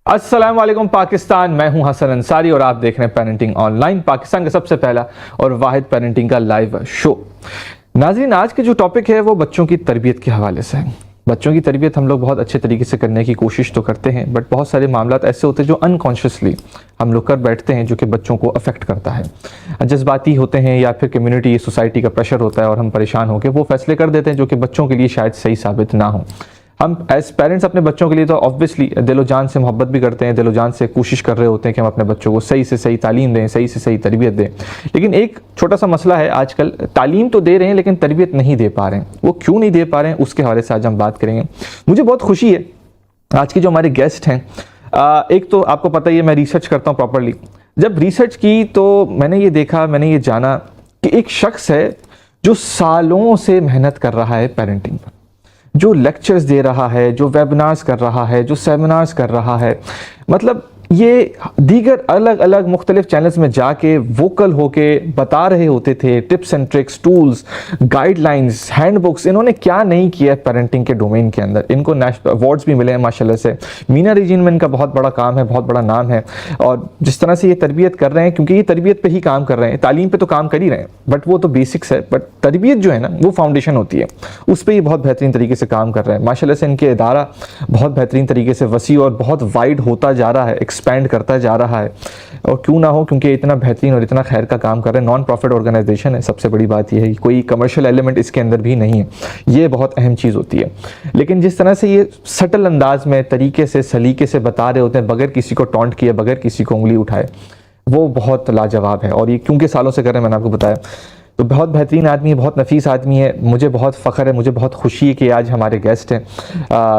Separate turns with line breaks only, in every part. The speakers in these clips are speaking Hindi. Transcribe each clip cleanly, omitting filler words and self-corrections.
अस्सलाम वालेकुम पाकिस्तान, मैं हूं हसन अंसारी और आप देख रहे हैं पेरेंटिंग ऑनलाइन, पाकिस्तान का सबसे पहला और वाहिद पेरेंटिंग का लाइव शो। नाज़रीन, आज के जो टॉपिक है वो बच्चों की तरबियत के हवाले से है। बच्चों की तरबियत हम लोग बहुत अच्छे तरीके से करने की कोशिश तो करते हैं, बट बहुत सारे मामला ऐसे होते हैं जो अनकॉन्शियसली हम लोग कर बैठते हैं, जो कि बच्चों को अफेक्ट करता है। जज्बाती होते हैं या फिर कम्युनिटी सोसाइटी का प्रेशर होता है और हम परेशान होकर वो फैसले कर देते हैं जो कि बच्चों के लिए शायद सही साबित ना हो। हम एज पेरेंट्स अपने बच्चों के लिए तो ऑब्वियसली दिलो जान से मोहब्बत भी करते हैं, दिलो जान से कोशिश कर रहे होते हैं कि हम अपने बच्चों को सही से सही तालीम दें, सही से सही तरबियत दें। लेकिन एक छोटा सा मसला है, आजकल तालीम तो दे रहे हैं लेकिन तरबियत नहीं दे पा रहे हैं। वो क्यों नहीं दे पा रहे हैं उसके हवाले से आज हम बात करेंगे। मुझे बहुत खुशी है आज के जो हमारे गेस्ट हैं, एक तो आपको पता ही है मैं रिसर्च करता हूँ प्रॉपरली। जब रिसर्च की तो मैंने ये देखा, मैंने ये जाना कि एक शख्स है जो सालों से मेहनत कर रहा है पेरेंटिंग पर, जो लेक्चर्स दे रहा है, जो वेबिनार्स कर रहा है, जो सेमिनार्स कर रहा है, मतलब ये दीगर अलग अलग मुख्तलिफ चैनल्स में जाके वोकल होके बता रहे होते थे tips and tricks, tools, guidelines, handbooks. इन्होंने क्या नहीं किया है पेरेंटिंग के डोमेन के अंदर। इनको नेशनल अवार्ड्स भी मिले हैं माशाल्लाह से। मीना रीजन में इनका बहुत बड़ा काम है, बहुत बड़ा नाम है। और जिस तरह से ये तरबियत कर रहे हैं, क्योंकि ये तरबियत पे ही काम कर रहे हैं, तालीम पे तो काम कर ही रहे हैं बट वो तो बेसिक्स है, बट तरबियत जो है ना वो फाउंडेशन होती है, उस पर ये बहुत बेहतरीन तरीके से काम कर रहे हैं। माशाल्लाह से इनके इदारा बहुत बेहतरीन तरीके से वसी और बहुत वाइड होता जा रहा है, एक्सपैंड करता जा रहा है। और क्यों ना हो, क्योंकि इतना बेहतरीन और इतना खैर का काम कर रहे हैं। नॉन प्रॉफिट ऑर्गेनाइजेशन है, सबसे बड़ी बात यह है कि कोई कमर्शियल एलिमेंट इसके अंदर भी नहीं है। ये बहुत अहम चीज़ होती है। लेकिन जिस तरह से ये सटल अंदाज में तरीके से सलीके से बता रहे होते हैं, बगैर किसी को टॉन्ट किए, बगैर किसी को उंगली उठाए, वो बहुत लाजवाब है। और ये क्योंकि सालों से कर रहे हैं, मैंने आपको बताया, तो बहुत बेहतरीन आदमी है, बहुत नफीस आदमी है। मुझे बहुत फ़ख्र है, मुझे बहुत खुशी है कि आज हमारे गेस्ट हैं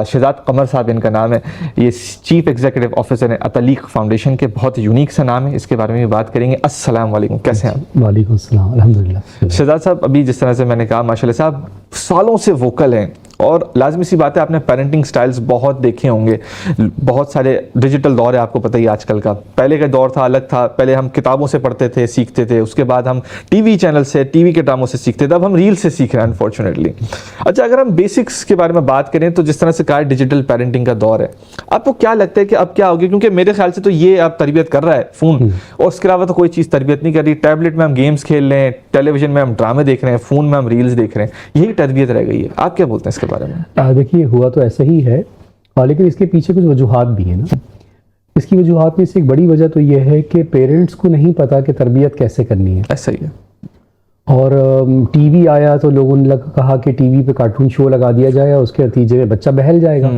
शहजाद कमर साहब इनका नाम है। ये चीफ एग्जीक्यूटिव ऑफिसर हैं अतलीक फाउंडेशन के। बहुत यूनिक सा नाम है, इसके बारे में भी बात करेंगे। अस्सलाम वालेकुम, कैसे हैं आप?
वालेकुम अस्सलाम, अल्हम्दुलिल्लाह।
शहजाद साहब, अभी जिस तरह से मैंने कहा माशाल्लाह से आप सालों से वोकल हैं और लाजमी सी बात है आपने पेरेंटिंग स्टाइल्स बहुत देखे होंगे। बहुत सारे डिजिटल दौर है, आपको पता ही आजकल का। पहले का दौर था, अलग था। पहले हम किताबों से पढ़ते थे, सीखते थे, उसके बाद हम टीवी चैनल से, टीवी के ड्रामों से सीखते थे, अब हम रील से सीख रहे हैं अनफॉर्चुनेटली। अच्छा, अगर हम बेसिक्स के बारे में बात करें तो जिस तरह से कहा डिजिटल पेरेंटिंग का दौर है, आपको क्या लगता है कि अब क्या होगी? क्योंकि मेरे ख्याल से तो ये अब तरबियत कर रहा है फ़ोन, और उसके अलावा तो कोई चीज़ तरबियत नहीं कर रही। टैबलेट में हम गेम्स खेल रहे हैं, टेलीविजन में हम ड्रामे देख रहे हैं, फ़ोन में हम रील्स देख रहे हैं, यही तरबियत रह गई है। आप क्या बोलते हैं इसके बारे में?
देखिए, हुआ तो ऐसा ही है, लेकिन इसके पीछे कुछ वजूहात भी हैं ना। इसकी वजूहात में से एक बड़ी वजह तो ये है कि पेरेंट्स को नहीं पता कि तरबियत कैसे करनी है।
ऐसा ही है।
और टीवी आया तो लोगों ने कहा कि टीवी पे कार्टून शो लगा दिया जाए, उसके नतीजे में बच्चा बहल जाएगा।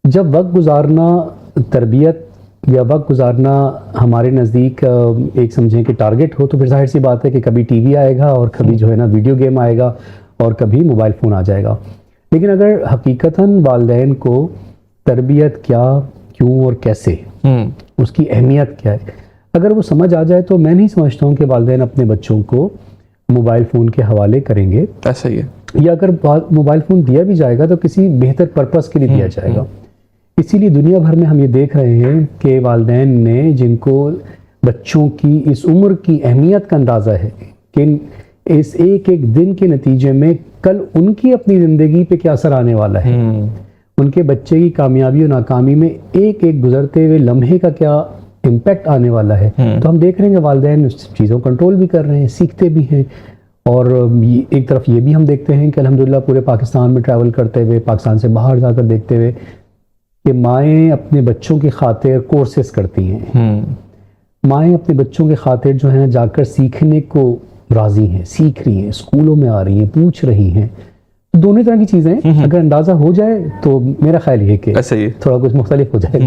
जब वक्त गुजारना तरबियत या वक्त गुजारना हमारे नज़दीक एक समझें कि टारगेट हो, तो फिर जाहिर सी बात है कि कभी टीवी आएगा और कभी जो है ना वीडियो गेम आएगा और कभी मोबाइल फ़ोन आ जाएगा। लेकिन अगर हकीकतन वालिदैन को तरबियत क्या, क्यों और कैसे, उसकी अहमियत क्या है, अगर वो समझ आ जाए, तो मैं नहीं समझता हूँ कि वालिदैन अपने बच्चों को मोबाइल फ़ोन के हवाले करेंगे।
ऐसा ही है।
या अगर मोबाइल फ़ोन दिया भी जाएगा तो किसी बेहतर पर्पस के लिए दिया जाएगा। इसीलिए दुनिया भर में हम ये देख रहे हैं कि वालिदैन ने, जिनको बच्चों की इस उम्र की अहमियत का अंदाज़ा है कि इस एक एक दिन के नतीजे में कल उनकी अपनी ज़िंदगी पे क्या असर आने वाला है, उनके बच्चे की कामयाबी और नाकामी में एक एक गुजरते हुए लम्हे का क्या इम्पैक्ट आने वाला है, तो हम देख रहे हैं कि वालिदैन उस चीज़ों को कंट्रोल भी कर रहे हैं, सीखते भी हैं। और एक तरफ ये भी हम देखते हैं कि अल्हम्दुलिल्लाह पूरे पाकिस्तान में ट्रैवल करते हुए, पाकिस्तान से बाहर जाकर देखते हुए कि माएँ अपने बच्चों की खातिर कोर्सेस करती हैं। माएँ अपने बच्चों के खातिर जो है जाकर सीखने को राजी हैं, सीख रही हैं, स्कूलों में आ रही हैं, पूछ रही हैं। दोनों तरह की चीज़ें अगर अंदाज़ा हो जाए तो मेरा ख्याल ये कि
सही है,
थोड़ा कुछ मुख्तलिफ हो जाए।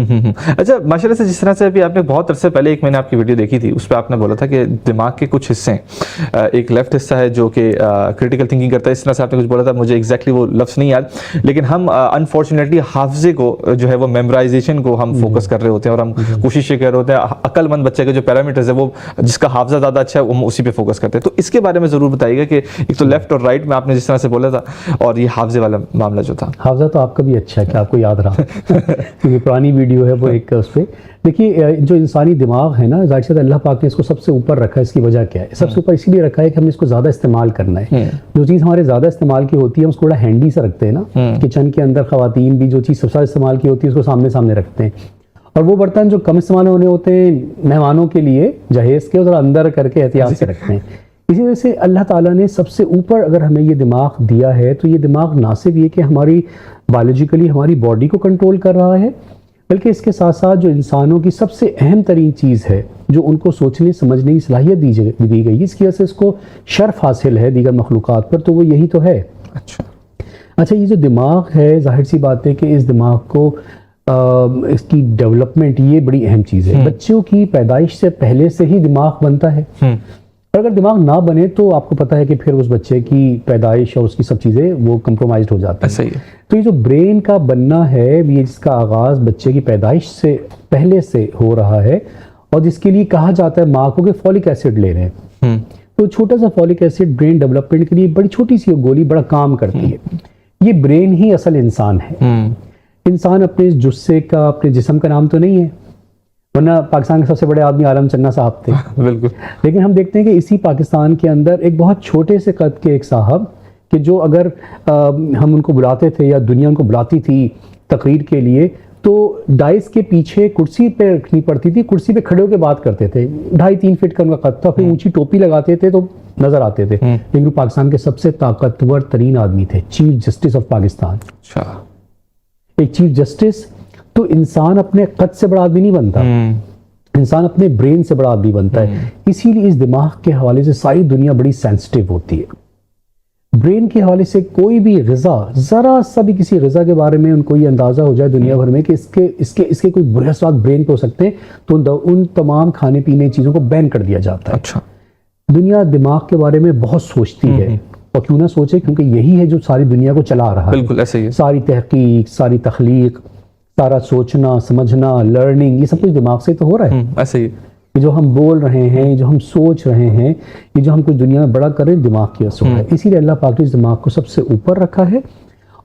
अच्छा, माशाल्लाह से जिस तरह से अभी आपने बहुत अरसे पहले एक मैंने आपकी वीडियो देखी थी, उस पर आपने बोला था कि दिमाग के कुछ हिस्से हैं, एक लेफ्ट हिस्सा है जो कि क्रिटिकल थिंकिंग करता है, इस तरह से आपने कुछ बोला था, मुझे एग्जैक्टली वो लफ्ज़ नहीं याद। लेकिन हम अनफॉर्चुनेटली हाफजे को जो है वो मेमोराइजेशन को हम फोकस कर रहे होते हैं और हम कोशिश ये कर रहे होते हैं अक्लमंद बच्चे के जो पैरामीटर्स है वो जिसका हाफजा ज़्यादा अच्छा है वो हम उसी पर फोकस करते हैं। तो इसके बारे में ज़रूर बताइएगा कि एक तो लेफ्ट और राइट में आपने जिस तरह से बोला था, और ये हाफजे वाला मामला जो था।
हाफजा तो आपका भी अच्छा है कि आपको याद रहा क्योंकि पुरानी वीडियो है वो एक उस पर। देखिए, जो इंसानी दिमाग है ना, जाहिर से अल्लाह पाक ने इसको सबसे ऊपर रखा है। इसकी वजह क्या है? सबसे ऊपर इसीलिए रखा है कि हमें इसको ज़्यादा इस्तेमाल करना है। जो चीज़ हमारे ज़्यादा इस्तेमाल की होती है हम उसको थोड़ा हैंडी से रखते हैं ना। किचन के अंदर ख़वातीन भी जो चीज़ सबसे ज़्यादा इस्तेमाल की होती है उसको सामने सामने रखते हैं। और वो बर्तन जो कम इस्तेमाल होने होते हैं मेहमानों के लिए जहेज के, उधर अंदर करके एहतियात से रखते हैं। इसी वजह से अल्लाह ताला ने सबसे ऊपर अगर हमें ये दिमाग दिया है तो ये दिमाग ना सिर्फ ये कि हमारी बायोलॉजिकली हमारी बॉडी को कंट्रोल कर रहा है, बल्कि इसके साथ साथ जो इंसानों की सबसे अहम तरीन चीज़ है जो उनको सोचने समझने की सलाहियत दी गई, इसकी वजह से इसको शर्फ हासिल है दीगर मखलूक़ात पर, तो वो यही तो है। अच्छा, ये जो दिमाग है, जाहिर सी बात है कि इस दिमाग को इसकी डेवलपमेंट ये बड़ी अहम चीज़ है। बच्चों की पैदाइश से पहले से ही दिमाग बनता है, और अगर दिमाग ना बने तो आपको पता है कि फिर उस बच्चे की पैदाइश और उसकी सब चीज़ें वो कंप्रोमाइज हो जाती हैं। तो ये जो ब्रेन का बनना है, ये जिसका आगाज़ बच्चे की पैदाइश से पहले से हो रहा है, और जिसके लिए कहा जाता है माँ को कि फॉलिक एसिड ले रहे हैं, तो छोटा सा फॉलिक एसिड ब्रेन डेवलपमेंट के लिए बड़ी छोटी सी गोली बड़ा काम करती है। ये ब्रेन ही असल इंसान है। इंसान अपने जुस्से का, अपने जिस्म का नाम तो नहीं है, वरना पाकिस्तान के सबसे बड़े आदमी आलम चन्ना साहब थे।
बिल्कुल।
लेकिन हम देखते हैं कि इसी पाकिस्तान के अंदर एक बहुत छोटे से कद के एक साहब कि जो अगर हम उनको बुलाते थे या दुनिया उनको बुलाती थी तकरीर के लिए, तो डाइस के पीछे कुर्सी पे रखनी पड़ती थी, कुर्सी पे खड़े होकर बात करते थे। 2.5-3 फीट का उनका कद था, फिर ऊंची टोपी लगाते थे तो नजर आते थे। लेकिन वो पाकिस्तान के सबसे ताकतवर तरीन आदमी थे, चीफ जस्टिस ऑफ पाकिस्तान। एक चीफ जस्टिस, तो इंसान अपने कद से बड़ा आदमी नहीं बनता, इंसान अपने ब्रेन से बड़ा आदमी बनता है। इसीलिए इस दिमाग के हवाले से सारी दुनिया बड़ी सेंसिटिव होती है। ब्रेन के हवाले से कोई भी ग़िज़ा, ज़रा सा भी किसी ग़िज़ा के बारे में उनको ये अंदाज़ा हो जाए दुनिया भर में कि इसके कोई बुरे असर ब्रेन पे हो सकते हैं, तो उन तमाम खाने पीने चीज़ों को बैन कर दिया जाता है।
अच्छा। दुनिया
दिमाग के बारे में बहुत सोचती है, और क्यों ना सोचे, क्योंकि यही है जो सारी दुनिया को चला रहा है।
बिल्कुल ऐसे ही है।
सारी तहकीक, सारी तख्लीक, सारा सोचना समझना, लर्निंग, ये सब कुछ दिमाग से तो हो रहा है।
ऐसे ही
ये जो हम बोल रहे हैं, जो हम सोच रहे हैं, ये जो हम कुछ दुनिया में बड़ा कर रहे हैं, दिमाग की असर है। इसीलिए अल्लाह पाक ने इस दिमाग को सबसे ऊपर रखा है।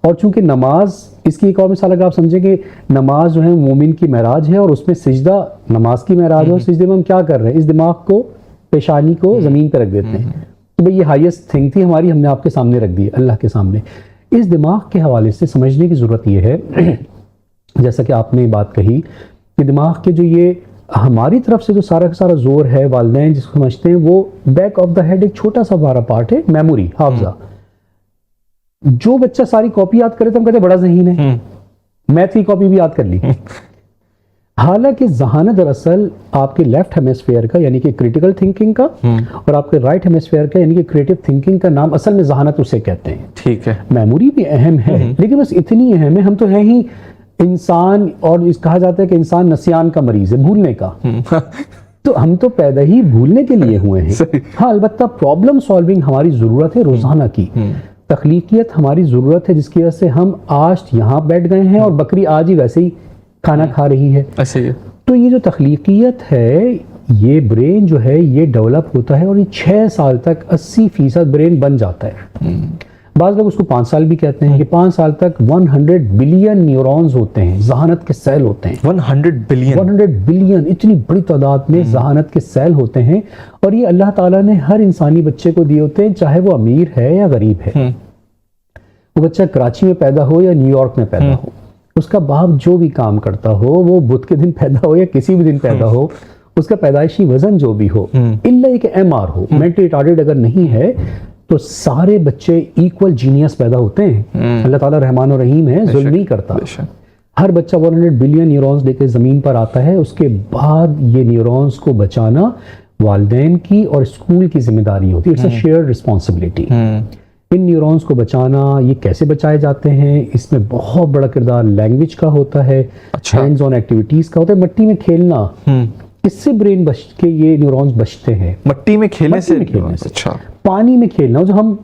और चूंकि नमाज, इसकी एक और मिसाल अगर आप समझेंगे, नमाज जो है मोमिन की महराज है, और उसमें सिजदा नमाज की महराज है, और सिजदे में हम क्या कर रहे हैं, इस दिमाग को, पेशानी को ज़मीन पर रख देते हैं। तो भाई ये हाईएस्ट थिंग थी हमारी, हमने आपके सामने रख दी, अल्लाह के सामने। इस दिमाग के हवाले से समझने की ज़रूरत यह है, जैसा कि आपने बात कही कि दिमाग के जो ये हमारी तरफ से जो सारा का सारा जोर है, वालिदैन जिसको समझते हैं, वो बैक ऑफ द हेड एक छोटा सा हमारा पार्ट है, मेमोरी, हाफजा। जो बच्चा सारी कॉपी याद करे तो हम कहते हैं बड़ा ज़हीन है, मैथ की कॉपी भी याद कर ली। हालांकि ज़हानत दरअसल आपके लेफ्ट हेमिस्फीयर का यानी कि क्रिटिकल थिंकिंग का, और आपके राइट हेमिस्फीयर का यानी कि क्रिएटिव थिंकिंग का नाम असल में ज़हानत उसे कहते हैं। ठीक है। मेमोरी भी अहम है, लेकिन बस इतनी अहम है, हम तो है ही इंसान, और कहा जाता है कि इंसान नसियान का मरीज है, भूलने का। तो हम तो पैदा ही भूलने के लिए हुए हैं। हाँ, अलबत्ता प्रॉब्लम सॉल्विंग हमारी ज़रूरत है रोज़ाना की, तख्लीकियत हमारी ज़रूरत है, जिसकी वजह से हम आज यहाँ बैठ गए हैं और बकरी आज ही वैसे ही खाना खा रही है। ऐसे ही। तो ये जो तख्लीकियत है, ये ब्रेन जो है ये डेवलप होता है, और ये 6 साल तक 80% ब्रेन बन जाता है। बाज़ लोग उसको 5 साल भी कहते हैं कि 5 साल तक 100 बिलियन न्यूरॉन्स होते हैं, ज़हानत के सेल होते हैं। 100 बिलियन, इतनी बड़ी तादाद में ज़हानत के सेल होते हैं, और ये अल्लाह ताला ने हर इंसानी बच्चे को दिए होते हैं, चाहे वो अमीर है या गरीब है। वो बच्चा कराची में पैदा हो या न्यूयॉर्क में पैदा हो, उसका बाप जो भी काम करता हो, वो बुध के दिन पैदा हो या किसी भी दिन पैदा हो, उसका पैदाइशी वजन जो भी हो, इल्ला एक MR हो, मेंटली रिटार्डेड अगर नहीं है, तो सारे बच्चे इक्वल जीनियस पैदा होते हैं। अल्लाह ताला रहमान और रहीम है, जुल्म नहीं करता। हर बच्चा 100 बिलियन न्यूरॉन्स लेकर ज़मीन पर आता है, उसके बाद ये न्यूरॉन्स को बचाना वालिदैन की और स्कूल की जिम्मेदारी होती है। It's a shared responsibility. In neurons को बचाना, ये कैसे बचाए जाते हैं, इसमें बहुत बड़ा किरदार लैंग्वेज का होता है, हैंड्स ऑन एक्टिविटीज का होता है। मिट्टी में खेलना, इससे ब्रेन बच के ये न्यूरॉन्स बचते हैं। मट्टी में खेलने से। अच्छा। पानी में खेलना, जो हम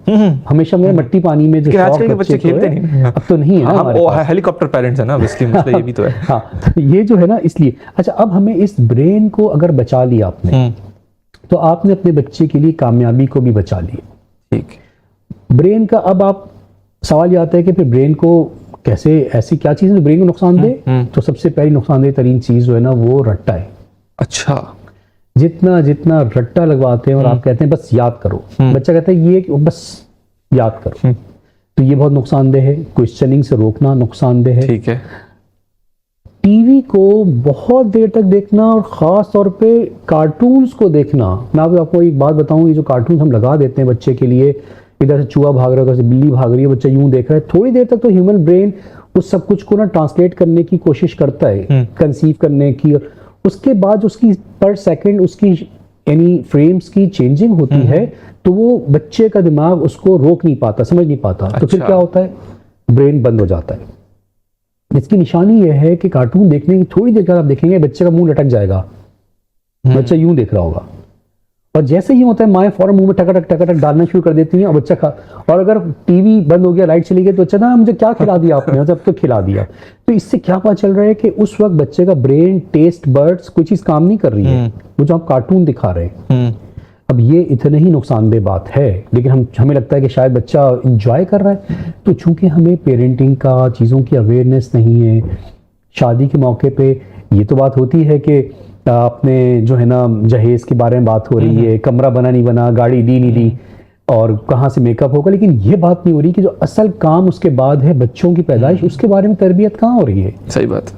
हमेशा में मट्टी पानी में, जो आजकल के बच्चे खेलते नहीं, अब तो नहीं है ना, हमारे पास हेलीकॉप्टर पेरेंट्स है ना, इसलिए मसला ये भी तो है। हाँ, तो ये जो है ना, इसलिए। अच्छा, अब हमें इस ब्रेन को अगर बचा लिया आपने, तो आपने अपने बच्चे के लिए कामयाबी को भी बचा ली। ठीक। ब्रेन का अब आप सवाल ये आता है कि फिर ब्रेन को कैसे, ऐसी क्या चीज़ है ब्रेन को नुकसान दे? तो सबसे पहली नुकसानदेह तरीन चीज़ जो है ना, वो रट्टा है। अच्छा। जितना जितना रट्टा लगवाते हैं और आप कहते हैं बस याद करो, बच्चा कहता है ये बस याद करो, तो ये बहुत नुकसानदेह है। क्वेश्चनिंग से रोकना नुकसानदेह है। ठीक है। टीवी को बहुत देर तक देखना और ख़ास तौर पे कार्टून्स को देखना। मैं आपको एक बात बताऊं, ये जो कार्टून्स हम लगा देते हैं बच्चे के लिए, इधर से चूहा भाग रहा है, उधर से बिल्ली भाग रही है, बच्चा यूं देख रहा है, थोड़ी देर तक तो ह्यूमन ब्रेन उस सब कुछ को ना ट्रांसलेट करने की कोशिश करता है, कंसीव करने की, और उसके बाद उसकी पर सेकंड उसकी यानी फ्रेम्स की चेंजिंग होती है, तो वो बच्चे का दिमाग उसको रोक नहीं पाता, समझ नहीं पाता। तो फिर क्या होता है, ब्रेन बंद हो जाता है। इसकी निशानी यह है कि कार्टून देखने की थोड़ी देर बाद आप देखेंगे बच्चे का मुंह लटक जाएगा, बच्चा यूं देख रहा होगा, और जैसे ही होता है माएँ फौरन मुंह में टकटक डालना शुरू कर देती हैं और बच्चा खा। और अगर टीवी बंद हो गया, लाइट चली गई, तो बच्चा ना मुझे क्या खिला दिया आपने, अब तो खिला दिया। तो इससे क्या पता चल रहा है कि उस वक्त बच्चे का ब्रेन, टेस्ट बर्ड्स, कोई चीज काम नहीं कर रही है, वो जो आप कार्टून दिखा रहे हैं। अब ये इतने ही नुकसानदेह बात है, लेकिन हमें लगता है कि शायद बच्चा इंजॉय कर रहा है। तो चूंकि हमें पेरेंटिंग का चीज़ों की अवेयरनेस नहीं है, शादी के मौके पे ये तो बात होती है कि आपने जो है ना जहेज के बारे में बात हो रही है, कमरा बना नहीं बना, गाड़ी दी नहीं दी, और कहाँ से मेकअप होगा, लेकिन ये बात नहीं हो रही कि जो असल काम उसके बाद है, बच्चों की पैदाइश, उसके बारे में तरबियत कहाँ हो रही है।
सही बात।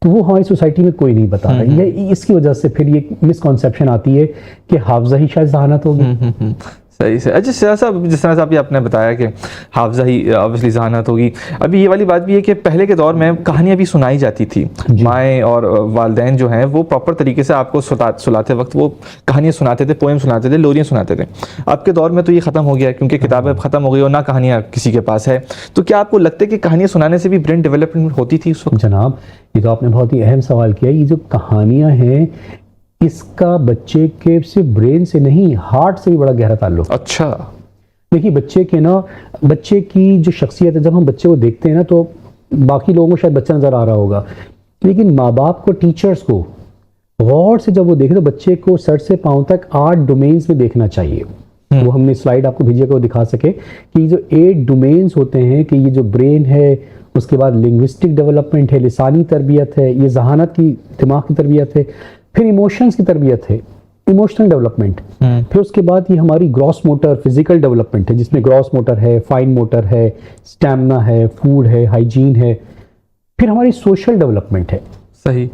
तो वो हमारी सोसाइटी में कोई नहीं बता रहा है। इसकी वजह से फिर ये मिसकॉन्सेप्शन आती है कि हाफजा ही शायद जहानत होगी।
सही से। अच्छा सिराज साहब, जिस तरह से अभी आपने बताया कि हाफजा ही ऑब्वियसली जहानत होगी, अभी ये वाली बात भी है कि पहले के दौर में कहानियाँ भी सुनाई जाती थी, माएँ और वालिदैन जो हैं वो प्रॉपर तरीके से आपको सुलाते वक्त वो कहानियाँ सुनाते थे, पोएम सुनाते थे, लोरियाँ सुनाते थे। आपके दौर में तो ये ख़त्म हो गया क्योंकि किताबें ख़त्म हो गई और ना कहानियाँ किसी के पास है। तो क्या आपको लगता है कि कहानियाँ सुनाने से भी ब्रेन डेवलपमेंट होती थी उस वक्त?
जनाब, ये तो आपने बहुत ही अहम सवाल किया। ये जो कहानियाँ हैं, इसका बच्चे के सिर्फ ब्रेन से नहीं, हार्ट से भी बड़ा गहरा ताल्लुक।
अच्छा।
देखिए बच्चे की जो शख्सियत है, जब हम बच्चे को देखते हैं ना, तो बाकी लोगों को शायद बच्चा नजर आ रहा होगा, लेकिन माँ बाप को, टीचर्स को गौर से जब वो देखे तो बच्चे को सर से पांव तक 8 डोमेन्स में देखना चाहिए। वो हमने स्लाइड आपको भेजिएगा, वो दिखा सके कि जो 8 डोमेन्स होते हैं, कि ये जो ब्रेन है, उसके बाद लिंग्विस्टिक डेवलपमेंट है, लिसानी तरबियत है, ये जहानत की दिमाग की तरबियत है, फिर इमोशंस की तरबियत है, इमोशनल डेवलपमेंट, फिर उसके बाद ये हमारी ग्रॉस मोटर फिजिकल डेवलपमेंट है, जिसमें ग्रॉस मोटर है, फाइन मोटर है, स्टैमिना है, फूड है, हाइजीन है, फिर हमारी सोशल डेवलपमेंट है।
सही।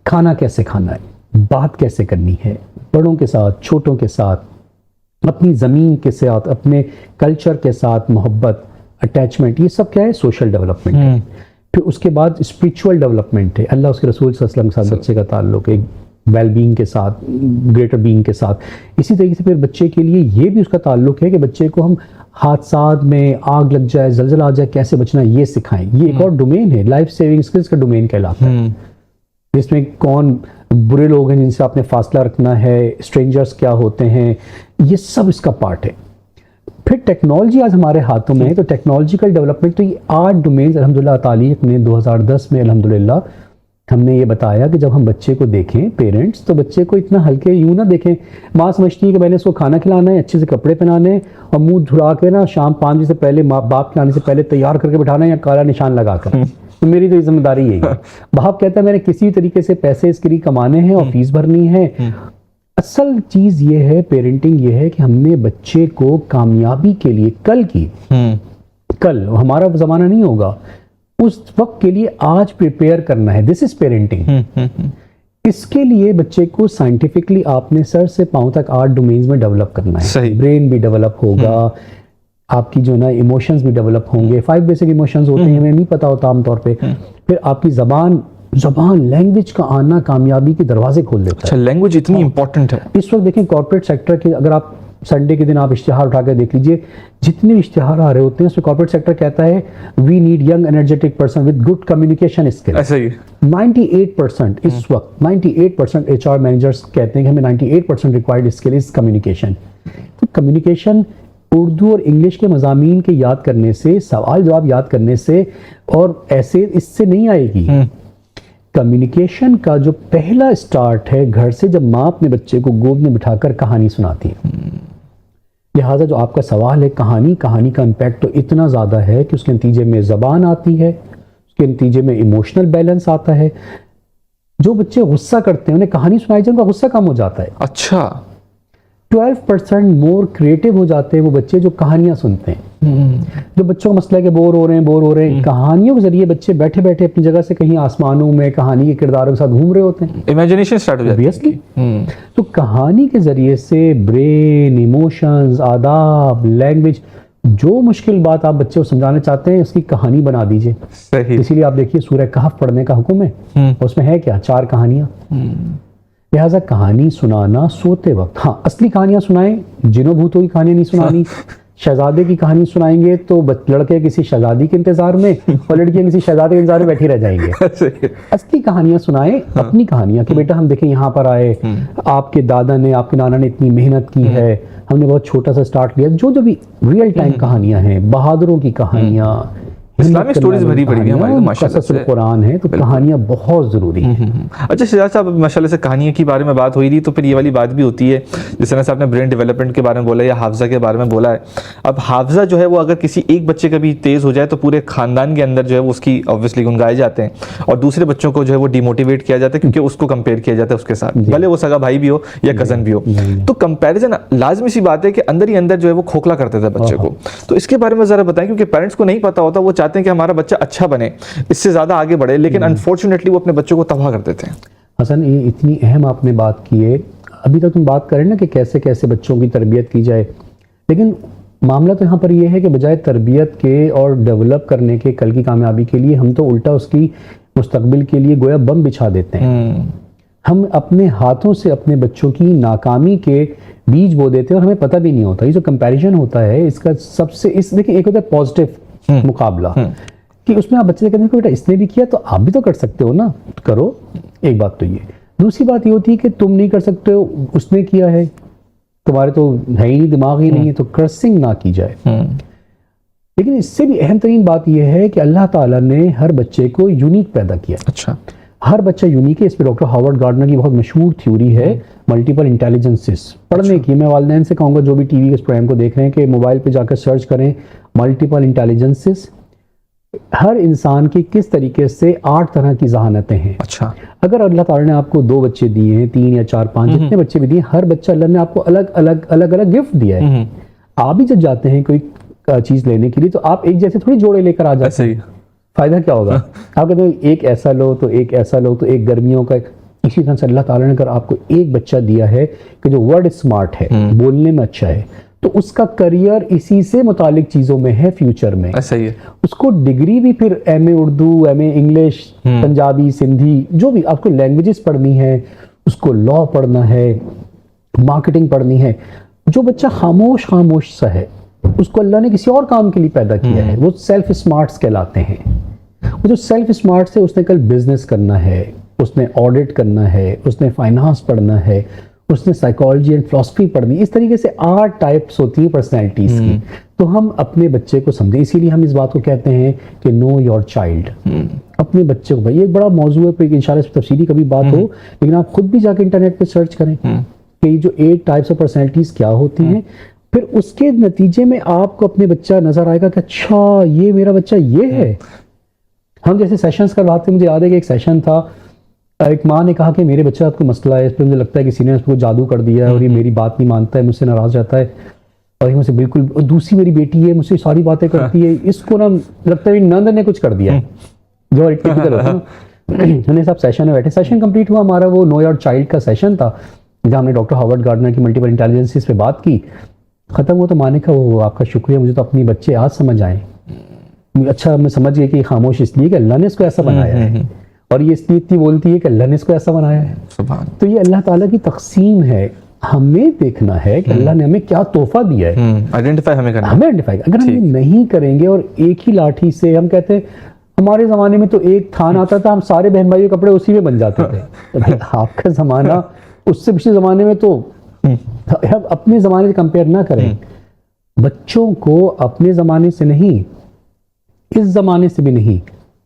खाना कैसे खाना है, बात कैसे करनी है, बड़ों के साथ, छोटों के साथ, अपनी ज़मीन के साथ, अपने कल्चर के साथ मोहब्बत, अटैचमेंट, ये सब क्या है, सोशल डेवलपमेंट है। फिर उसके बाद स्पिरिचुअल डेवलपमेंट है, अल्लाह उसके रसूल सल्लल्लाहु अलैहि वसल्लम के साथ बच्चे का ताल्लुक, एक वेल बीइंग के साथ, ग्रेटर बीइंग के साथ। इसी तरीके से फिर बच्चे के लिए ये भी उसका ताल्लुक है कि बच्चे को हम हादसात में, आग लग जाए, जलजला आ जाए, कैसे बचना है ये सिखाएं। ये एक और डोमेन है, लाइफ सेविंग स्किल्स का डोमेन कहलाता है, जिसमें कौन बुरे लोग हैं जिनसे आपने फासला रखना है, स्ट्रेंजर्स क्या होते हैं, ये सब इसका पार्ट है। फिर टेक्नोलॉजी आज हमारे हाथों में है, तो टेक्नोलॉजिकल डेवलपमेंट, तो ये 8 डोमेन्स अल्हम्दुलिल्लाह तालीम ने 2010 में अल्हम्दुलिल्लाह हमने ये बताया कि जब हम बच्चे को देखें, पेरेंट्स, तो बच्चे को इतना हल्के यूं ना देखें। माँ समझती है कि मैंने उसको खाना खिलाना है, अच्छे से कपड़े पहनाने हैं, और मुंह धुला के ना शाम 5 बजे से पहले माँ बाप खिलाने से पहले तैयार करके बिठाना है, या काला निशान लगा कर। तो मेरी तो जिम्मेदारी यही है। बाप कहता है मैंने किसी तरीके से पैसे इसके लिए कमाने हैं और फीस भरनी है। असल चीज ये है, पेरेंटिंग ये है कि हमने बच्चे को कामयाबी के लिए, कल हमारा जमाना नहीं होगा, उस वक्त के लिए आज प्रिपेयर करना है। This is parenting. इसके लिए बच्चे को साइंटिफिकली आपने सर से पांव तक 8 डोमेन्स में डेवलप करना है। ब्रेन भी डेवलप होगा, आपकी जो ना इमोशंस भी डेवलप होंगे। 5 बेसिक इमोशंस होते हैं, हमें नहीं पता होता आमतौर पे। फिर आपकी जबान लैंग्वेज का आना कामयाबी के दरवाजे खोल देता है।
अच्छा, लैंग्वेज इतनी इंपॉर्टेंट है।
इस वक्त देखें कॉर्पोरेट सेक्टर के, अगर आप संडे के दिन आप इश्तिहार उठा कर देख लीजिए, जितने इश्तिहार आ रहे होते हैं उसमें कॉर्पोरेट सेक्टर कहता है we need young energetic person with good communication skill.
ऐसा ही
98% इस वक्त 98% HR मैनेजर्स कहते हैं कि हमें 98% रिक्वायर्ड स्किल इज कम्युनिकेशन। तो कम्युनिकेशन उर्दू और इंग्लिश के मज़ामीन के याद करने से, सवाल जवाब याद करने से और ऐसे इससे नहीं आएगी। कम्युनिकेशन का जो पहला स्टार्ट है घर से, जब माँ अपने बच्चे को गोद में बिठाकर कहानी सुनाती है। लिहाजा जो आपका सवाल है, कहानी का इम्पैक्ट तो इतना ज़्यादा है कि उसके नतीजे में ज़बान आती है, उसके नतीजे में इमोशनल बैलेंस आता है। जो बच्चे गुस्सा करते हैं उन्हें कहानी सुनाई जाए, उनका गुस्सा कम हो जाता है।
अच्छा।
12% मोर क्रिएटिव हो जाते हैं वो बच्चे जो कहानियां सुनते हैं। जो बच्चों का मसला है कि बोर हो रहे हैं, कहानियों के जरिए बच्चे बैठे बैठे अपनी जगह से कहीं आसमानों में कहानी के किरदारों के साथ घूम रहे होते हैं।
इमेजिनेशन स्टार्ट हो जाती है।
ऑब्वियसली। तो कहानी के जरिए से ब्रेन, इमोशंस, आदाब, लैंग्वेज, जो मुश्किल बात आप बच्चे को समझाना चाहते हैं उसकी कहानी बना दीजिए।
सही।
इसीलिए आप देखिए सूरह कहफ पढ़ने का हुक्म है, उसमें है क्या, 4 कहानियां। लिहाजा कहानी सुनाना सोते वक्त, हाँ असली कहानियां सुनाएं, जिनों भूतों की कहानी नहीं सुनानी। शहजादे की कहानी सुनाएंगे तो लड़के किसी शहजादी के इंतजार में और लड़कियां किसी शहजादे के इंतजार में बैठी रह जाएंगे। असली कहानियां सुनाएं, अपनी कहानियां कि बेटा हम देखें यहाँ पर आए, आपके दादा ने, आपके नाना ने इतनी मेहनत की है, हमने बहुत छोटा सा स्टार्ट किया। जो भी रियल टाइम कहानियां हैं, बहादुरों की कहानियां,
इस्लामिक स्टोरीज भरी पड़ी हुई है हमारी, माशाल्लाह से।
कुरान है, तो कहानियां बहुत जरूरी है।
अच्छा शहजाद साहब, माशाल्लाह से कहानियों के बारे में बात हो रही थी, तो फिर ये वाली बात भी होती है, जिस तरह से आपने ब्रेन डेवलपमेंट के बारे में बोला या हाफजा के बारे में बोला है। अब हाफजा जो है वो अगर किसी एक बच्चे का भी तेज हो जाए तो पूरे खानदान के अंदर जो है वो उसकी ऑब्वियसली गुनगाए जाते हैं, और दूसरे बच्चों को जो है वो डिमोटिवेट किया जाता है क्योंकि उसको कंपेयर किया जाता है उसके साथ, भले वो सगा भाई भी हो या कजन भी हो। तो कंपैरिजन लाजमी सी बात है कि अंदर ही अंदर जो है वो खोखला करते थे बच्चे को। तो इसके बारे में जरा बताएं, क्योंकि पेरेंट्स को नहीं पता होता, वो चाहते हैं कि हमारा बच्चा अच्छा बने, इससे ज्यादा आगे बढ़े, लेकिन अनफॉर्चुनेटली वो अपने बच्चों को तबाह कर देते हैं।
हसन, ये इतनी अहम आपने बात की है। अभी तक तुम बात करें ना कि कैसे कैसे बच्चों की तरबियत की जाए, लेकिन मामला तो यहाँ पर ये है कि बजाय तरबियत के और डेवलप करने के कल की कामयाबी के लिए, हम तो उल्टा उसकी मुस्तकबिल के लिए गोया बम बिछा देते हैं। हम अपने हाथों से अपने बच्चों की नाकामी के बीज बो देते हैं और हमें पता भी नहीं होता। ये जो कंपैरिजन होता है इसका सबसे, देखिए एक होता है पॉजिटिव मुकाबला कि उसमें आप बच्चे से कहते हैं कि बेटा इसने भी किया तो आप भी तो कर सकते हो ना, करो। एक बात तो ये। दूसरी बात ये होती है कि तुम नहीं कर सकते हो, उसने किया है, तुम्हारे तो है ही नहीं, दिमाग ही नहीं है, तो क्रसिंग ना की जाए। लेकिन इससे भी अहम तरीन बात यह है कि अल्लाह ताला ने हर बच्चे को यूनिक पैदा किया।
अच्छा।
हर बच्चा यूनिक है। इस पर डॉक्टर हार्वर्ड गार्डनर की बहुत मशहूर थ्योरी है मल्टीपल इंटेलिजेंसेस पढ़ने की। मैं वालिदैन से कहूँगा जो भी टीवी के इस प्रोग्राम को देख रहे हैं कि मोबाइल पे जाकर सर्च करें मल्टीपल इंटेलिजेंसेस। हर इंसान की किस तरीके से 8 तरह की जहानतें हैं।
अच्छा। अगर
अल्लाह ताला ने आपको 2 बच्चे दिए हैं, 3 या 4, 5 जितने बच्चे भी दिए, हर बच्चा अल्लाह ने आपको अलग अलग गिफ्ट दिया है। आप भी जब जाते हैं कोई चीज लेने के लिए तो आप एक जैसे थोड़ी जोड़े लेकर आ जाते हैं। फायदा क्या होगा? आप कहते हो एक ऐसा लो तो एक ऐसा लो तो एक गर्मियों का। इसी तरह से अल्लाह ताला ने अगर आपको एक बच्चा दिया है कि जो वर्ड स्मार्ट है, बोलने में अच्छा है, तो उसका करियर इसी से मुतालिक चीजों में है फ्यूचर में।
ऐसा ही है।
उसको डिग्री भी फिर MA Urdu, MA English, Punjabi, Sindhi, जो भी आपको लैंग्वेजेस पढ़नी है, उसको लॉ पढ़ना है, मार्केटिंग पढ़नी है। जो बच्चा खामोश सा है उसको अल्लाह ने किसी और काम के लिए पैदा किया है, वो सेल्फ स्मार्ट्स कहलाते हैं। वो जो सेल्फ स्मार्ट्स है उसने कल बिजनेस करना है, उसने ऑडिट करना है, उसने फाइनेंस पढ़ना है, उसने साइकोलॉजी एंड फिलॉसफी पढ़नी। इस तरीके से 8 टाइप्स होती है पर्सनैलिटीज की। तो हम अपने बच्चे को समझें, इसीलिए हम इस बात को कहते हैं कि नो योर चाइल्ड। अपने बच्चे को, भाई एक बड़ा मौजूद है, पर इंशाल्लाह इस पर तफसीली कभी बात हो, लेकिन आप खुद भी जाके इंटरनेट पे सर्च करें कि ये जो 8 टाइप्स ऑफ पर्सनैलिटीज क्या होती हैं। फिर उसके नतीजे में आपको अपने बच्चा नजर आएगा कि अच्छा ये मेरा बच्चा ये है। हम जैसे सेशंस करवाते, मुझे याद है कि एक सेशन था, एक माँ ने कहा कि मेरे बच्चा को मसला है, इस पर मुझे लगता है किसी ने उसको जादू कर दिया है और ये मेरी बात नहीं मानता है, मुझसे नाराज रहता है और ये मुझसे बिल्कुल। और दूसरी मेरी बेटी है, मुझसे सारी बातें करती है, इसको ना लगता है नंद ने कुछ कर दिया है, जो टिपिकल होता है ना। हमने सब सेशन में बैठे, सेशन कंप्लीट हुआ हमारा, वो नो योर चाइल्ड का सेशन था जहाँ हमने डॉक्टर हार्वर्ड गार्डनर की मल्टीपल इंटेलिजेंस पे बात की। खत्म हुआ तो माने का वो आपका शुक्रिया, मुझे तो अपनी बच्चे आज समझ आए। अच्छा, मैं समझ गया कि खामोश इसलिए कि अल्लाह ने इसको ऐसा बनाया है, और ये इसलिए इतनी बोलती है कि अल्लाह ने इसको ऐसा बनाया है। तो ये अल्लाह ताला की तकसीम है। हमें देखना है कि अल्लाह ने हमें क्या तोहफा दिया है,
आइडेंटिफाई हमें करना,
हमें आइडेंटिफाई। अगर हम ये नहीं करेंगे और एक ही लाठी से, हम कहते हैं हमारे जमाने में तो एक थान आता था, हम सारे बहन भाई कपड़े उसी में बन जाते थे। तो आपका जमाना उससे पिछले जमाने में, तो हम अपने जमाने से कंपेयर ना करें। बच्चों को अपने जमाने से नहीं, इस जमाने से भी नहीं,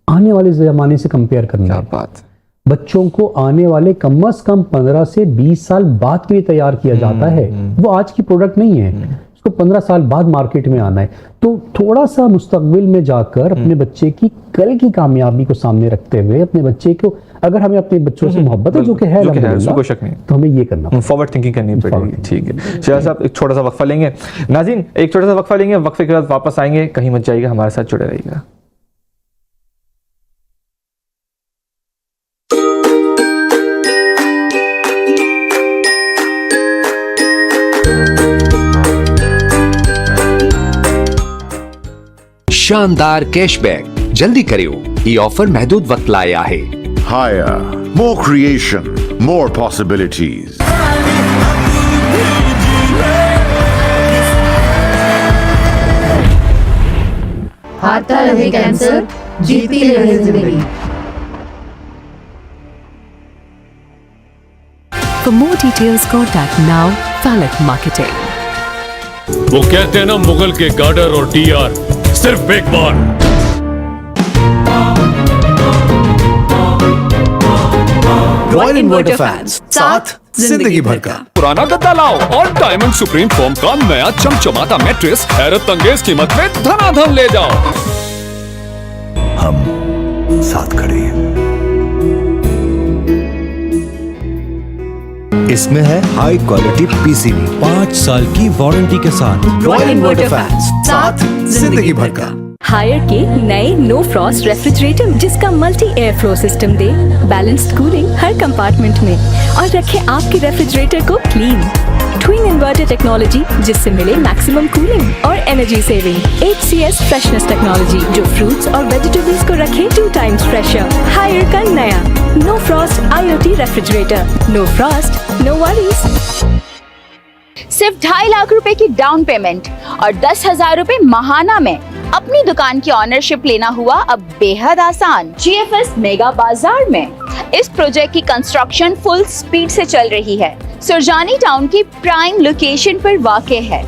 आने वाले जमाने से कंपेयर करना है।
बात।
बच्चों को आने वाले कम से कम 15 से 20 साल बाद के लिए तैयार किया जाता है। वो आज की प्रोडक्ट नहीं है। उसको 15 साल बाद मार्केट में आना है। तो थोड़ा सा मुस्तकबिल में जाकर अपने बच्चे की कल की कामयाबी को सामने रखते हुए अपने बच्चे को, अगर हमें अपने बच्चों से मोहब्बत है, जो कि है
उसमें कोई शक नहीं,
तो हमें ये करना पड़ेगा,
फॉरवर्ड थिंकिंग करनी पड़ेगी। ठीक है शहजाद साहब, एक छोटा सा वक्फा लेंगे। नाज़रीन एक छोटा सा वक्फा लेंगे, वक्फे के बाद वापस आएंगे, कहीं मत जाइएगा, हमारे साथ जुड़े रहिएगा।
शानदार कैशबैक जल्दी करियो, ये ऑफर महदूद वक्त लाया है।
Higher, more creation, more possibilities.
हारता रहे कैंसर, जीती रहे जिंदगी।
For more details, contact now Falak Marketing.
वो कहते हैं ना, मुगल के गार्डर और टीआर सिर्फ एक बार।
रॉयल इन्वर्टर फैंस, साथ जिंदगी भर का।
पुराना गद्दा लाओ और डायमंड सुप्रीम फोम का नया चमचमाता मैट्रेस हैरत अंगेज कीमत में धनाधन ले जाओ।
हम साथ खड़े हैं। इसमें है हाई क्वालिटी पीसीबी,
5 साल की वारंटी के साथ।
रॉयल इन्वर्टर फैंस, साथ जिंदगी भर का।
हायर के नए नो फ्रॉस्ट रेफ्रिजरेटर, जिसका मल्टी एयर फ्लो सिस्टम दे बैलेंस्ड कूलिंग हर कंपार्टमेंट में और रखे आपके रेफ्रिजरेटर को क्लीन। ट्विन इन्वर्टर टेक्नोलॉजी, जिससे मिले मैक्सिमम कूलिंग और energy saving. HCS freshness technology, जो फ्रूट्स और वेजिटेबल्स को रखे 2 टाइम्स फ्रेशर। हायर का नया no frost IoT refrigerator, no frost no worries.
सिर्फ 2.5 लाख रुपए की डाउन पेमेंट और 10,000 रुपए माहाना में अपनी दुकान की ऑनरशिप लेना हुआ अब बेहद आसान। GFS मेगा बाजार में इस प्रोजेक्ट की कंस्ट्रक्शन फुल स्पीड से चल रही है। सुरजानी टाउन की प्राइम लोकेशन पर वाक़ है,